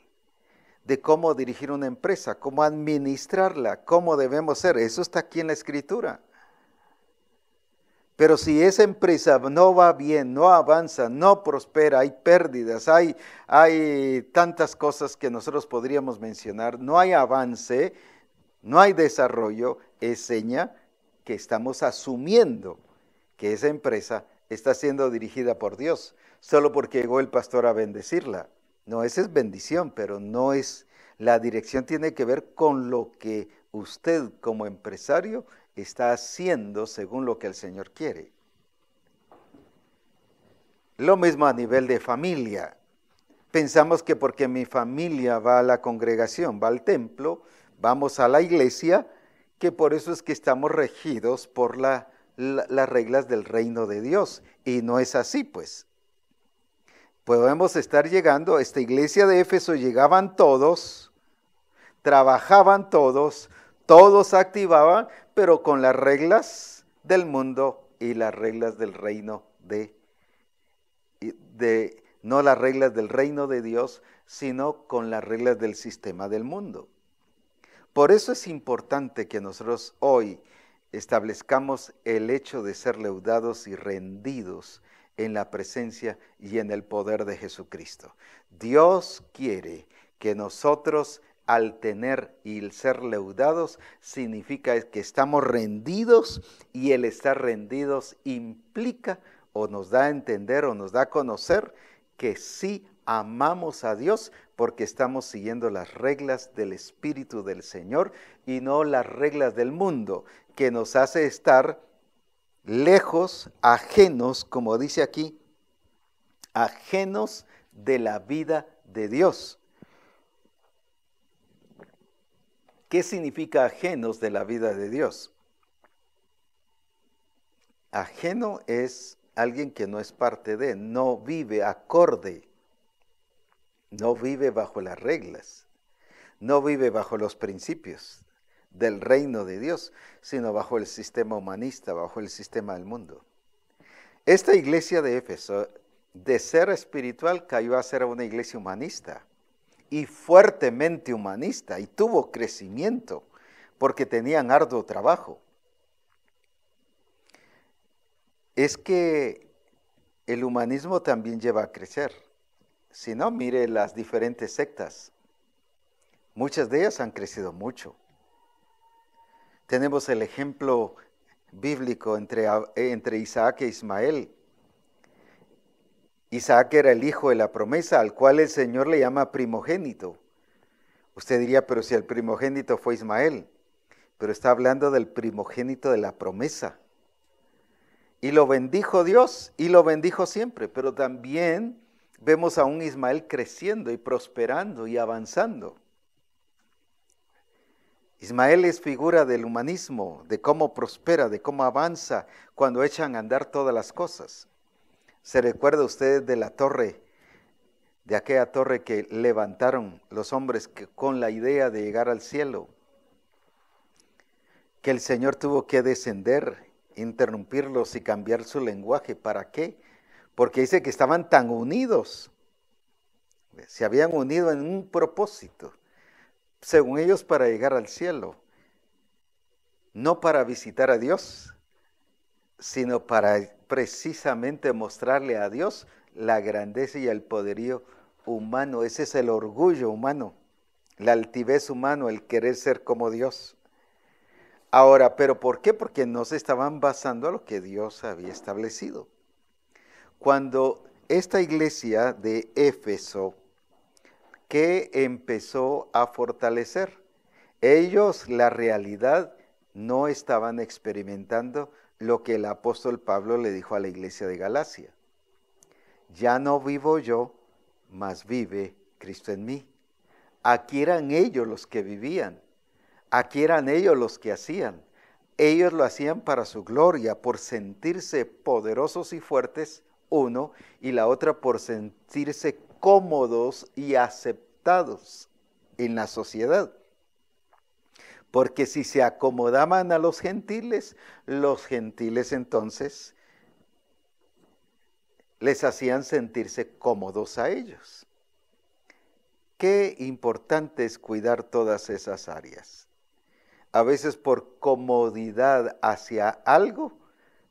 de cómo dirigir una empresa, cómo administrarla, cómo debemos ser. Eso está aquí en la Escritura. Pero si esa empresa no va bien, no avanza, no prospera, hay pérdidas, hay tantas cosas que nosotros podríamos mencionar, no hay avance, no hay desarrollo, es seña que estamos asumiendo que esa empresa está siendo dirigida por Dios, solo porque llegó el pastor a bendecirla. No, esa es bendición, pero no es, la dirección tiene que ver con lo que usted como empresario está haciendo según lo que el Señor quiere. Lo mismo a nivel de familia. Pensamos que porque mi familia va a la congregación, va al templo, vamos a la iglesia, que por eso es que estamos regidos por las reglas del reino de Dios. Y no es así, pues. Podemos estar llegando, a esta iglesia de Éfeso llegaban todos, trabajaban todos activaban, pero con las reglas del mundo y las reglas del reino no las reglas del reino de Dios, sino con las reglas del sistema del mundo. Por eso es importante que nosotros hoy establezcamos el hecho de ser leudados y rendidos en la presencia y en el poder de Jesucristo. Dios quiere que nosotros, al tener y el ser leudados, significa que estamos rendidos, y el estar rendidos implica o nos da a entender o nos da a conocer que sí amamos a Dios porque estamos siguiendo las reglas del Espíritu del Señor y no las reglas del mundo, que nos hace estar lejos, ajenos, como dice aquí, ajenos de la vida de Dios. ¿Qué significa ajenos de la vida de Dios? Ajeno es alguien que no es parte de, no vive acorde, no vive bajo las reglas, no vive bajo los principios del reino de Dios, sino bajo el sistema humanista, bajo el sistema del mundo. Esta iglesia de Éfeso, de ser espiritual, cayó a ser una iglesia humanista, y fuertemente humanista, y tuvo crecimiento, porque tenían arduo trabajo. Es que el humanismo también lleva a crecer. Si no, mire las diferentes sectas. Muchas de ellas han crecido mucho. Tenemos el ejemplo bíblico entre Isaac e Ismael. Isaac era el hijo de la promesa, al cual el Señor le llama primogénito. Usted diría, pero si el primogénito fue Ismael, pero está hablando del primogénito de la promesa. Y lo bendijo Dios, y lo bendijo siempre, pero también vemos a un Ismael creciendo y prosperando y avanzando. Ismael es figura del humanismo, de cómo prospera, de cómo avanza cuando echan a andar todas las cosas. ¿Se recuerda usted de la torre, de aquella torre que levantaron los hombres con la idea de llegar al cielo? Que el Señor tuvo que descender, interrumpirlos y cambiar su lenguaje. ¿Para qué? Porque dice que estaban tan unidos, se habían unido en un propósito, según ellos para llegar al cielo, no para visitar a Dios, sino para precisamente mostrarle a Dios la grandeza y el poderío humano. Ese es el orgullo humano, la altivez humana, el querer ser como Dios. Ahora, ¿pero por qué? Porque no se estaban basando a lo que Dios había establecido. Cuando esta iglesia de Éfeso, que empezó a fortalecer, ellos la realidad no estaban experimentando lo que el apóstol Pablo le dijo a la iglesia de Galacia. Ya no vivo yo, mas vive Cristo en mí. Aquí eran ellos los que vivían. Aquí eran ellos los que hacían. Ellos lo hacían para su gloria, por sentirse poderosos y fuertes, uno, y la otra por sentirse cómodos y aceptados en la sociedad. Porque si se acomodaban a los gentiles entonces les hacían sentirse cómodos a ellos. Qué importante es cuidar todas esas áreas. A veces por comodidad hacia algo,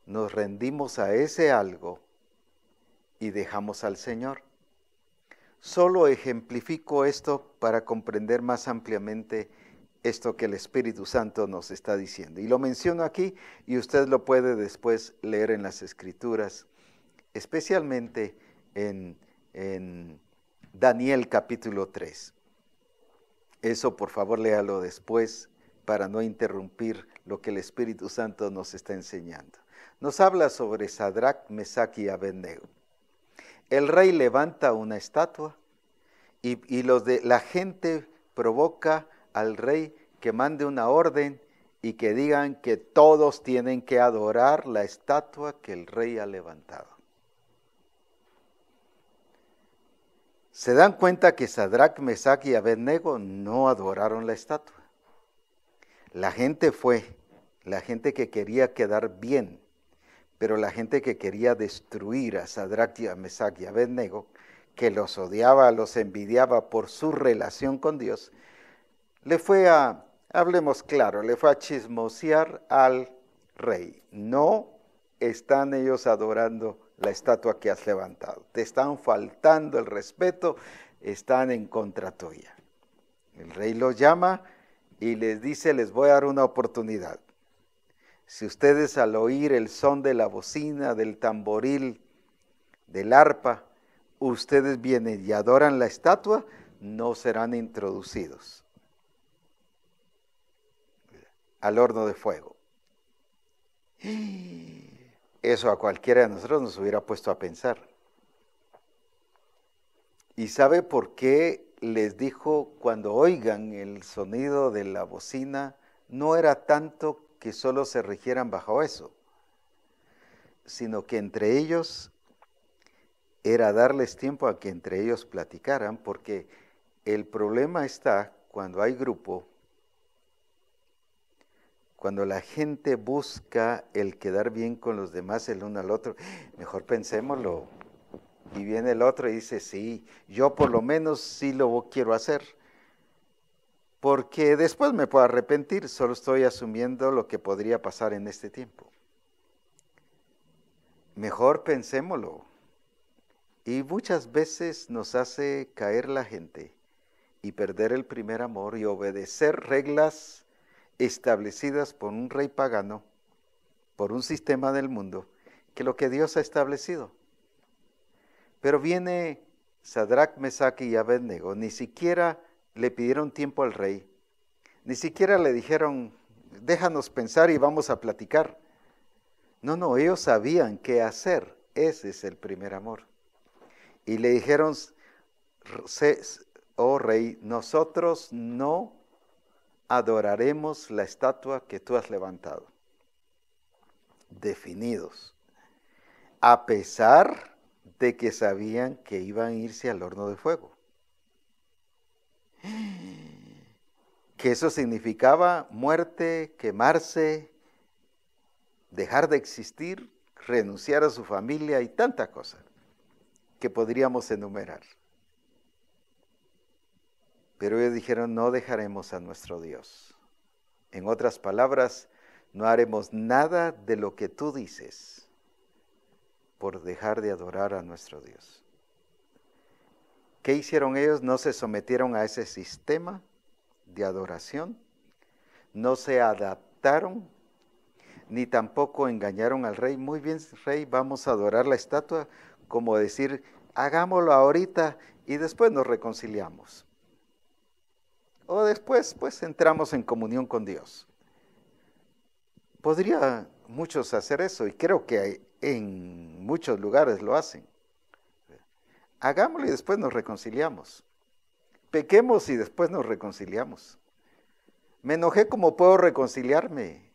nos rendimos a ese algo y dejamos al Señor. Solo ejemplifico esto para comprender más ampliamente esto que el Espíritu Santo nos está diciendo. Y lo menciono aquí y usted lo puede después leer en las Escrituras, especialmente en Daniel capítulo 3. Eso por favor léalo después, para no interrumpir lo que el Espíritu Santo nos está enseñando. Nos habla sobre Sadrac, Mesac y Abednego. El rey levanta una estatua y la gente provoca al rey que mande una orden y que digan que todos tienen que adorar la estatua que el rey ha levantado. Se dan cuenta que Sadrac, Mesac y Abednego no adoraron la estatua. La gente fue, la gente que quería quedar bien, pero la gente que quería destruir a Sadrac, a Mesac y Abednego, que los odiaba, los envidiaba por su relación con Dios, le fue a, hablemos claro, le fue a chismosear al rey. No están ellos adorando la estatua que has levantado. Te están faltando el respeto, están en contra tuya. El rey los llama y les dice, les voy a dar una oportunidad. Si ustedes al oír el son de la bocina, del tamboril, del arpa, ustedes vienen y adoran la estatua, no serán introducidos al horno de fuego. Eso a cualquiera de nosotros nos hubiera puesto a pensar. ¿Y sabe por qué les dijo cuando oigan el sonido de la bocina? No era tanto que solo se rigieran bajo eso, sino que entre ellos era darles tiempo a que entre ellos platicaran, porque el problema está cuando hay grupo, cuando la gente busca el quedar bien con los demás el uno al otro. Mejor pensémoslo. Y viene el otro y dice, sí, yo por lo menos sí lo quiero hacer, porque después me puedo arrepentir, solo estoy asumiendo lo que podría pasar en este tiempo. Mejor pensémoslo. Y muchas veces nos hace caer la gente y perder el primer amor y obedecer reglas establecidas por un rey pagano, por un sistema del mundo, que lo que Dios ha establecido. Pero viene Sadrach, Mesach y Abednego, ni siquiera le pidieron tiempo al rey, ni siquiera le dijeron, déjanos pensar y vamos a platicar. No, ellos sabían qué hacer, ese es el primer amor. Y le dijeron, oh rey, nosotros no adoraremos la estatua que tú has levantado. Definidos. A pesar de que sabían que iban a irse al horno de fuego. Que eso significaba muerte, quemarse, dejar de existir, renunciar a su familia y tanta cosa que podríamos enumerar. Pero ellos dijeron, no dejaremos a nuestro Dios. En otras palabras, no haremos nada de lo que tú dices por dejar de adorar a nuestro Dios. ¿Qué hicieron ellos? No se sometieron a ese sistema de adoración, no se adaptaron, ni tampoco engañaron al rey. Muy bien, rey, vamos a adorar la estatua, como decir, hagámoslo ahorita y después nos reconciliamos. O después, pues, entramos en comunión con Dios. Podría muchos hacer eso, y creo que en muchos lugares lo hacen. Hagámoslo y después nos reconciliamos. Pequemos y después nos reconciliamos. Me enojé, ¿cómo puedo reconciliarme?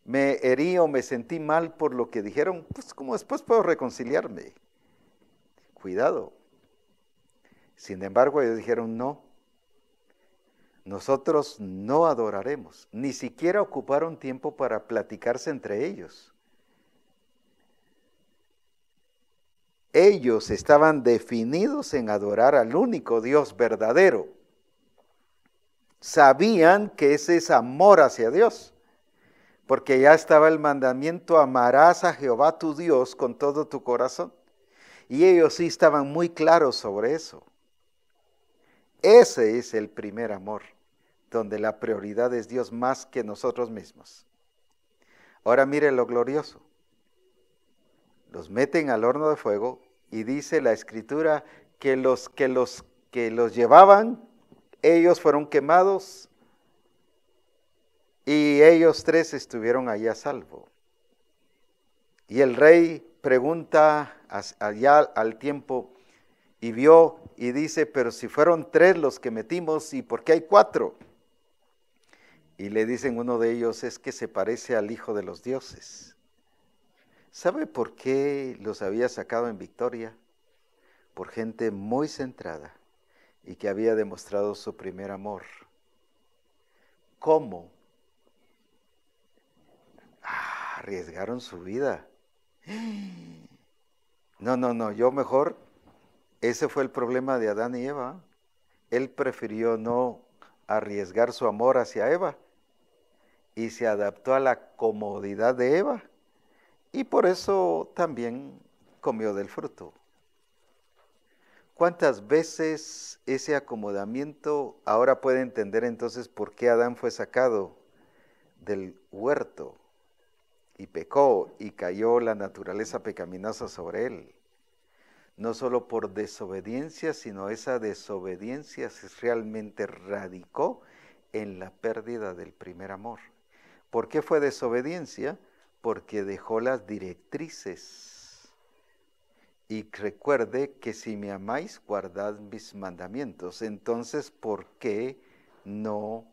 Me herí o me sentí mal por lo que dijeron, pues ¿cómo después puedo reconciliarme? Cuidado. Sin embargo, ellos dijeron, no, nosotros no adoraremos. Ni siquiera ocuparon tiempo para platicarse entre ellos. Ellos estaban definidos en adorar al único Dios verdadero. Sabían que ese es amor hacia Dios, porque ya estaba el mandamiento, amarás a Jehová tu Dios con todo tu corazón. Y ellos sí estaban muy claros sobre eso. Ese es el primer amor, donde la prioridad es Dios más que nosotros mismos. Ahora mire lo glorioso. Los meten al horno de fuego y dice la Escritura que los llevaban, ellos fueron quemados y ellos tres estuvieron allí a salvo. Y el rey pregunta allá al tiempo y vio y dice, pero si fueron tres los que metimos, ¿y por qué hay cuatro? Y le dicen uno de ellos, es que se parece al Hijo de los Dioses. ¿Sabe por qué los había sacado en victoria? Por gente muy centrada y que había demostrado su primer amor. ¿Cómo? Arriesgaron su vida. No, yo mejor, ese fue el problema de Adán y Eva. Él prefirió no arriesgar su amor hacia Eva y se adaptó a la comodidad de Eva y por eso también comió del fruto. ¿Cuántas veces ese acomodamiento ahora puede entender entonces por qué Adán fue sacado del huerto y pecó y cayó la naturaleza pecaminosa sobre él? no solo por desobediencia, sino esa desobediencia realmente radicó en la pérdida del primer amor. ¿Por qué fue desobediencia? Porque dejó las directrices. Y recuerde que si me amáis, guardad mis mandamientos. Entonces, ¿por qué no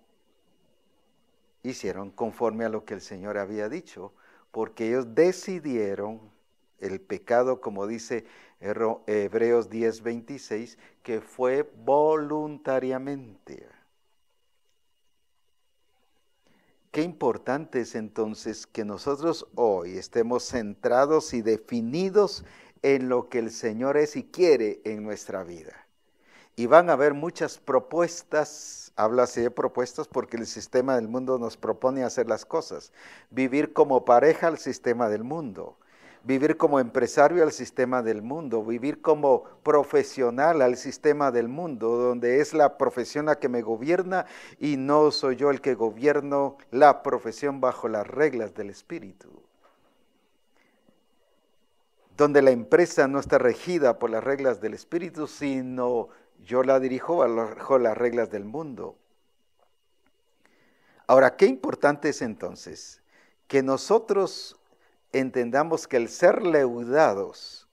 hicieron conforme a lo que el Señor había dicho? Porque ellos decidieron el pecado, como dice Hebreos 10:26, que fue voluntariamente. Qué importante es entonces que nosotros hoy estemos centrados y definidos en lo que el Señor es y quiere en nuestra vida. Y van a haber muchas propuestas, hablo así de propuestas porque el sistema del mundo nos propone hacer las cosas. Vivir como pareja al sistema del mundo, vivir como empresario al sistema del mundo, vivir como profesional al sistema del mundo, donde es la profesión la que me gobierna y no soy yo el que gobierno la profesión bajo las reglas del Espíritu. Donde la empresa no está regida por las reglas del Espíritu, sino yo la dirijo bajo las reglas del mundo. Ahora, qué importante es entonces que nosotros entendamos que el ser leudados,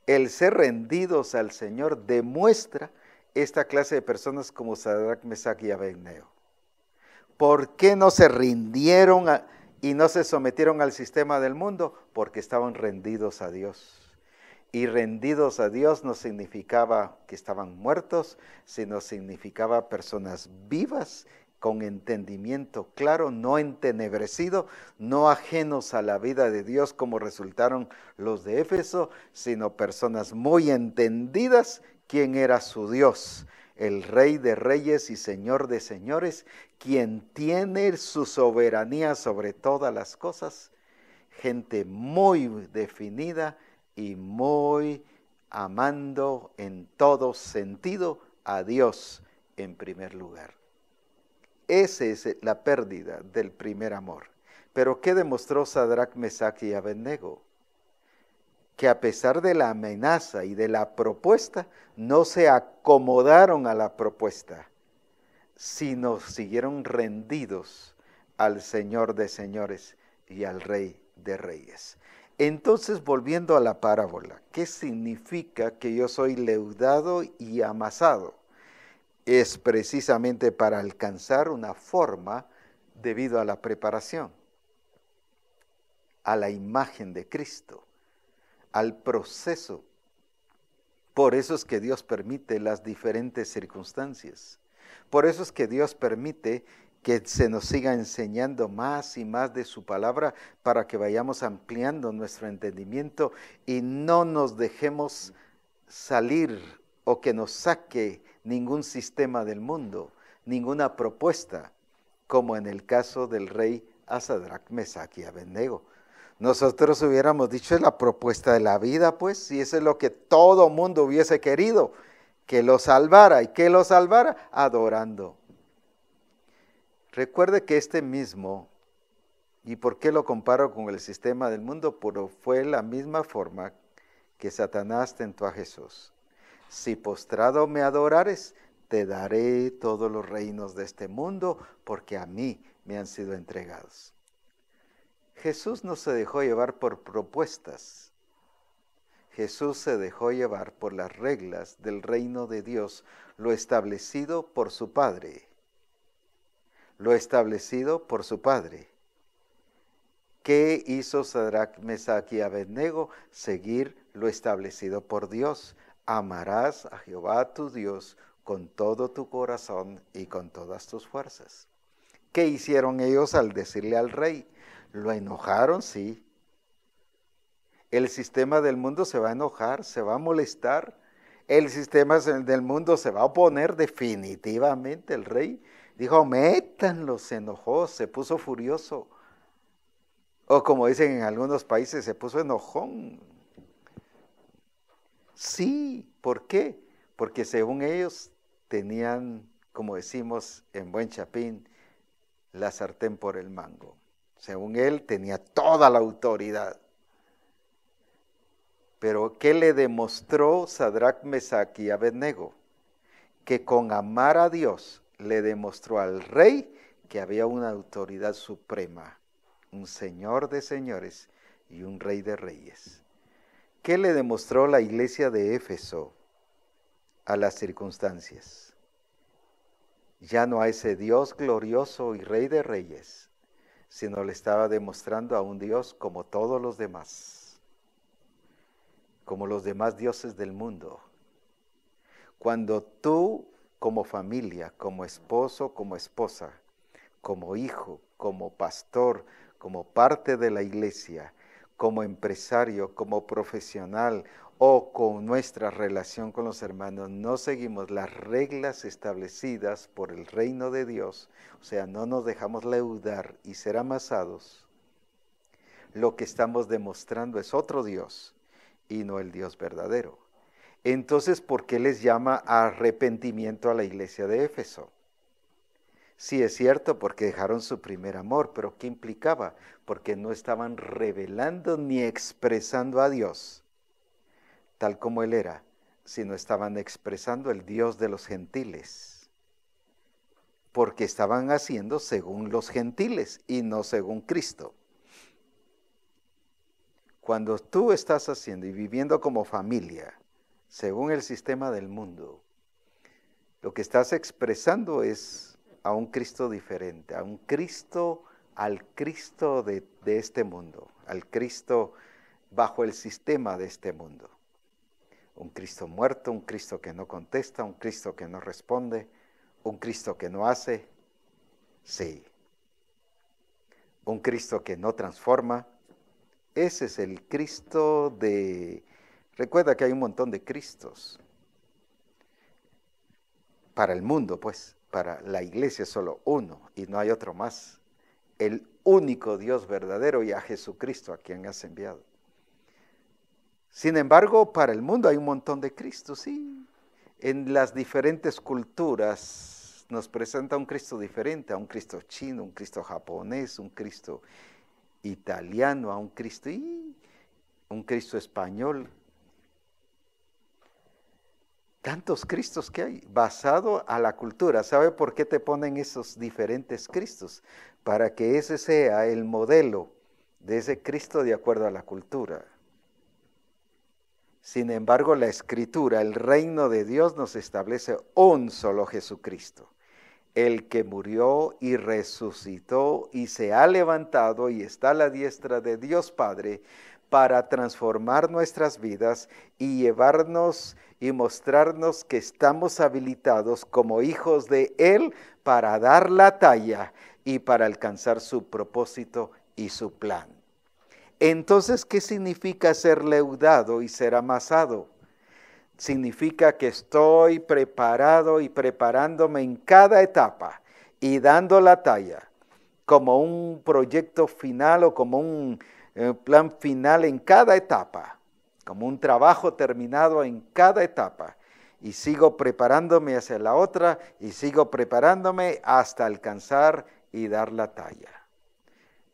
el ser rendidos al Señor, demuestra esta clase de personas como Sadrach, Mesach y Abednego. ¿Por qué no se rindieron y no se sometieron al sistema del mundo? Porque estaban rendidos a Dios. Y rendidos a Dios no significaba que estaban muertos, sino significaba personas vivas, con entendimiento claro, no entenebrecido, no ajenos a la vida de Dios como resultaron los de Éfeso, sino personas muy entendidas quién era su Dios, el Rey de Reyes y Señor de Señores, quien tiene su soberanía sobre todas las cosas, gente muy definida y muy amando en todo sentido a Dios en primer lugar. Esa es la pérdida del primer amor. Pero ¿qué demostró Sadrach, Mesach y Abednego? Que a pesar de la amenaza y de la propuesta, no se acomodaron a la propuesta, sino siguieron rendidos al Señor de señores y al Rey de reyes. Entonces, volviendo a la parábola, ¿qué significa que yo soy leudado y amasado? Es precisamente para alcanzar una forma debido a la preparación, a la imagen de Cristo, al proceso. Por eso es que Dios permite las diferentes circunstancias. Por eso es que Dios permite que se nos siga enseñando más y más de su palabra para que vayamos ampliando nuestro entendimiento y no nos dejemos salir o que nos saque ningún sistema del mundo, ninguna propuesta, como en el caso del rey Sadrach, Mesach y Abednego. Nosotros hubiéramos dicho, es la propuesta de la vida, pues, y eso es lo que todo mundo hubiese querido, que lo salvara. ¿Y que lo salvara? Adorando. Recuerde que este mismo, ¿y por qué lo comparo con el sistema del mundo? Pero fue la misma forma que Satanás tentó a Jesús. Si postrado me adorares, te daré todos los reinos de este mundo, porque a mí me han sido entregados. Jesús no se dejó llevar por propuestas. Jesús se dejó llevar por las reglas del reino de Dios, lo establecido por su Padre. Lo establecido por su Padre. ¿Qué hizo Sadrach, Mesach y Abednego? Seguir lo establecido por Dios. Amarás a Jehová tu Dios con todo tu corazón y con todas tus fuerzas. ¿Qué hicieron ellos al decirle al rey? ¿Lo enojaron? Sí. El sistema del mundo se va a enojar, se va a molestar. El sistema del mundo se va a oponer definitivamente. El rey dijo, métanlo, se enojó, se puso furioso. O como dicen en algunos países, se puso enojón. Sí, ¿por qué? Porque según ellos tenían, como decimos en buen chapín, la sartén por el mango. Según él tenía toda la autoridad. Pero ¿qué le demostró Sadrach, Mesach y Abednego? Que con amar a Dios le demostró al rey que había una autoridad suprema, un señor de señores y un rey de reyes. ¿Qué le demostró la iglesia de Éfeso a las circunstancias? Ya no a ese Dios glorioso y rey de reyes, sino le estaba demostrando a un Dios como todos los demás, como los demás dioses del mundo. Cuando tú, como familia, como esposo, como esposa, como hijo, como pastor, como parte de la iglesia, como empresario, como profesional o con nuestra relación con los hermanos, no seguimos las reglas establecidas por el reino de Dios, o sea, no nos dejamos leudar y ser amasados, lo que estamos demostrando es otro Dios y no el Dios verdadero. Entonces, ¿por qué les llama arrepentimiento a la iglesia de Éfeso? Sí, es cierto, porque dejaron su primer amor, pero ¿qué implicaba? Porque no estaban revelando ni expresando a Dios tal como Él era, sino estaban expresando el Dios de los gentiles, porque estaban haciendo según los gentiles y no según Cristo. Cuando tú estás haciendo y viviendo como familia, según el sistema del mundo, lo que estás expresando es a un Cristo diferente, al Cristo de este mundo, al Cristo bajo el sistema de este mundo. Un Cristo muerto, un Cristo que no contesta, un Cristo que no responde, un Cristo que no hace, sí. Un Cristo que no transforma. Ese es el Cristo de... Recuerda que hay un montón de Cristos. Para el mundo, pues, para la iglesia solo uno y no hay otro más. El único Dios verdadero y a Jesucristo a quien has enviado. Sin embargo, para el mundo hay un montón de Cristos, sí. En las diferentes culturas nos presenta un Cristo diferente, a un Cristo chino, un Cristo japonés, un Cristo italiano, a un Cristo español. Tantos Cristos que hay, basado a la cultura. ¿Sabe por qué te ponen esos diferentes Cristos? Para que ese sea el modelo de ese Cristo de acuerdo a la cultura. Sin embargo, la Escritura, el reino de Dios nos establece un solo Jesucristo, el que murió y resucitó y se ha levantado y está a la diestra de Dios Padre para transformar nuestras vidas y llevarnos y mostrarnos que estamos habilitados como hijos de Él para dar la talla y para alcanzar su propósito y su plan. Entonces, ¿qué significa ser leudado y ser amasado? Significa que estoy preparado y preparándome en cada etapa y dando la talla como un proyecto final o como un plan final en cada etapa, como un trabajo terminado en cada etapa. Y sigo preparándome hacia la otra y sigo preparándome hasta alcanzar y dar la talla.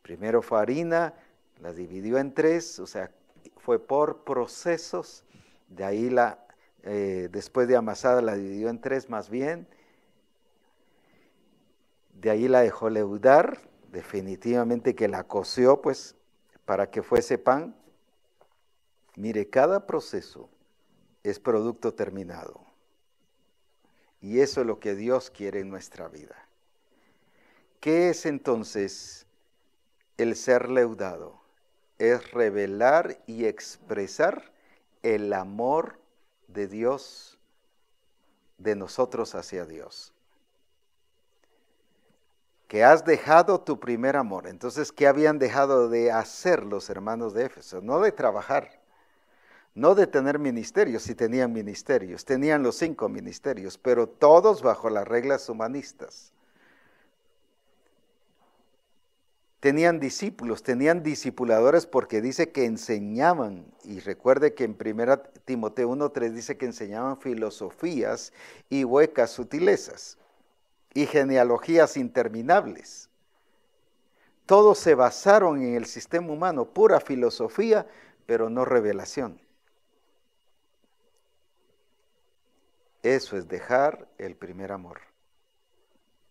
Primero fue harina, la dividió en 3, o sea, fue por procesos, de ahí después de amasada la dividió en 3 más bien, de ahí la dejó leudar, definitivamente que la coció pues para que fuese pan. Mire, cada proceso es producto terminado y eso es lo que Dios quiere en nuestra vida. ¿Qué es entonces el ser leudado? Es revelar y expresar el amor de Dios, de nosotros hacia Dios. Que has dejado tu primer amor. Entonces, ¿qué habían dejado de hacer los hermanos de Éfeso? No de trabajar, no de tener ministerios, si tenían ministerios, tenían los 5 ministerios, pero todos bajo las reglas humanistas. Tenían discípulos, tenían discipuladores porque dice que enseñaban, y recuerde que en 1 Timoteo 1:3 dice que enseñaban filosofías y huecas sutilezas y genealogías interminables. Todos se basaron en el sistema humano, pura filosofía, pero no revelación. Eso es dejar el primer amor.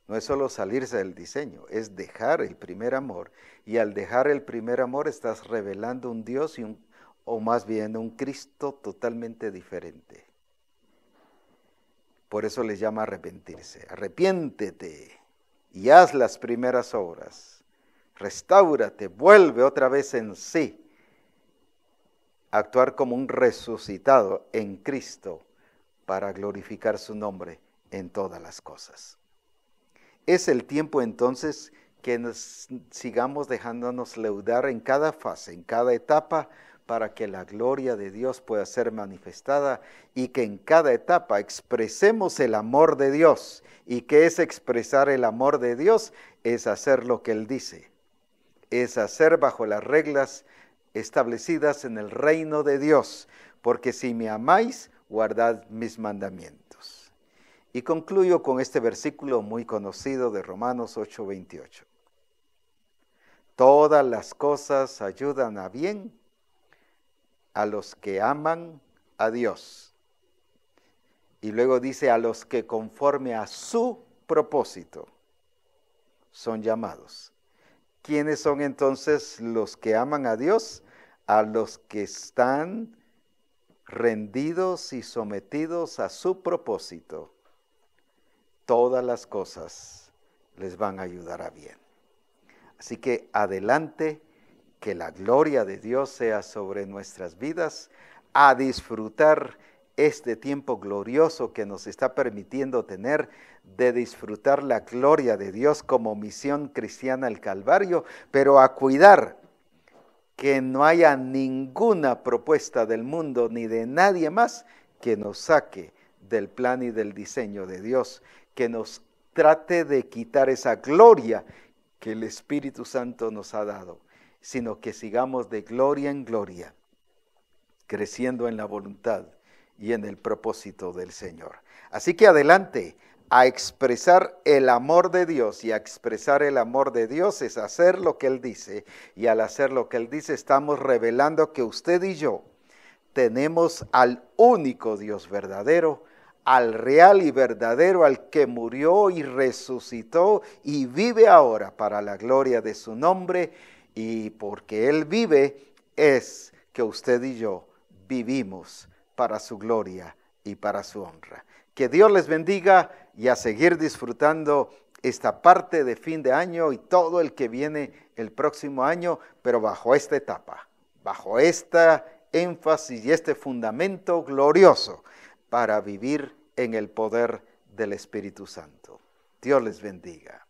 No es solo salirse del diseño, es dejar el primer amor. Y al dejar el primer amor estás revelando un Dios o más bien un Cristo totalmente diferente. Por eso les llama arrepentirse. Arrepiéntete y haz las primeras obras. Restáurate, vuelve otra vez en sí. Actuar como un resucitado en Cristo para glorificar su nombre en todas las cosas. Es el tiempo entonces que nos sigamos dejándonos leudar en cada fase, en cada etapa, para que la gloria de Dios pueda ser manifestada y que en cada etapa expresemos el amor de Dios. ¿Y qué es expresar el amor de Dios? Es hacer lo que Él dice, es hacer bajo las reglas establecidas en el reino de Dios, porque si me amáis, guardad mis mandamientos. Y concluyo con este versículo muy conocido de Romanos 8:28. Todas las cosas ayudan a bien a los que aman a Dios. Y luego dice, a los que conforme a su propósito son llamados. ¿Quiénes son entonces los que aman a Dios? A los que están rendidos y sometidos a su propósito. Todas las cosas les van a ayudar a bien. Así que adelante, que la gloria de Dios sea sobre nuestras vidas, a disfrutar este tiempo glorioso que nos está permitiendo tener, de disfrutar la gloria de Dios como misión cristiana al Calvario, pero a cuidar que no haya ninguna propuesta del mundo ni de nadie más que nos saque del plan y del diseño de Dios, que nos trate de quitar esa gloria que el Espíritu Santo nos ha dado, sino que sigamos de gloria en gloria, creciendo en la voluntad y en el propósito del Señor. Así que adelante, a expresar el amor de Dios, y a expresar el amor de Dios es hacer lo que Él dice, y al hacer lo que Él dice estamos revelando que usted y yo tenemos al único Dios verdadero, al real y verdadero, al que murió y resucitó y vive ahora para la gloria de su nombre, y porque Él vive es que usted y yo vivimos para su gloria y para su honra. Que Dios les bendiga y a seguir disfrutando esta parte de fin de año y todo el que viene el próximo año, pero bajo esta etapa, bajo esta énfasis y este fundamento glorioso para vivir en el poder del Espíritu Santo. Dios les bendiga.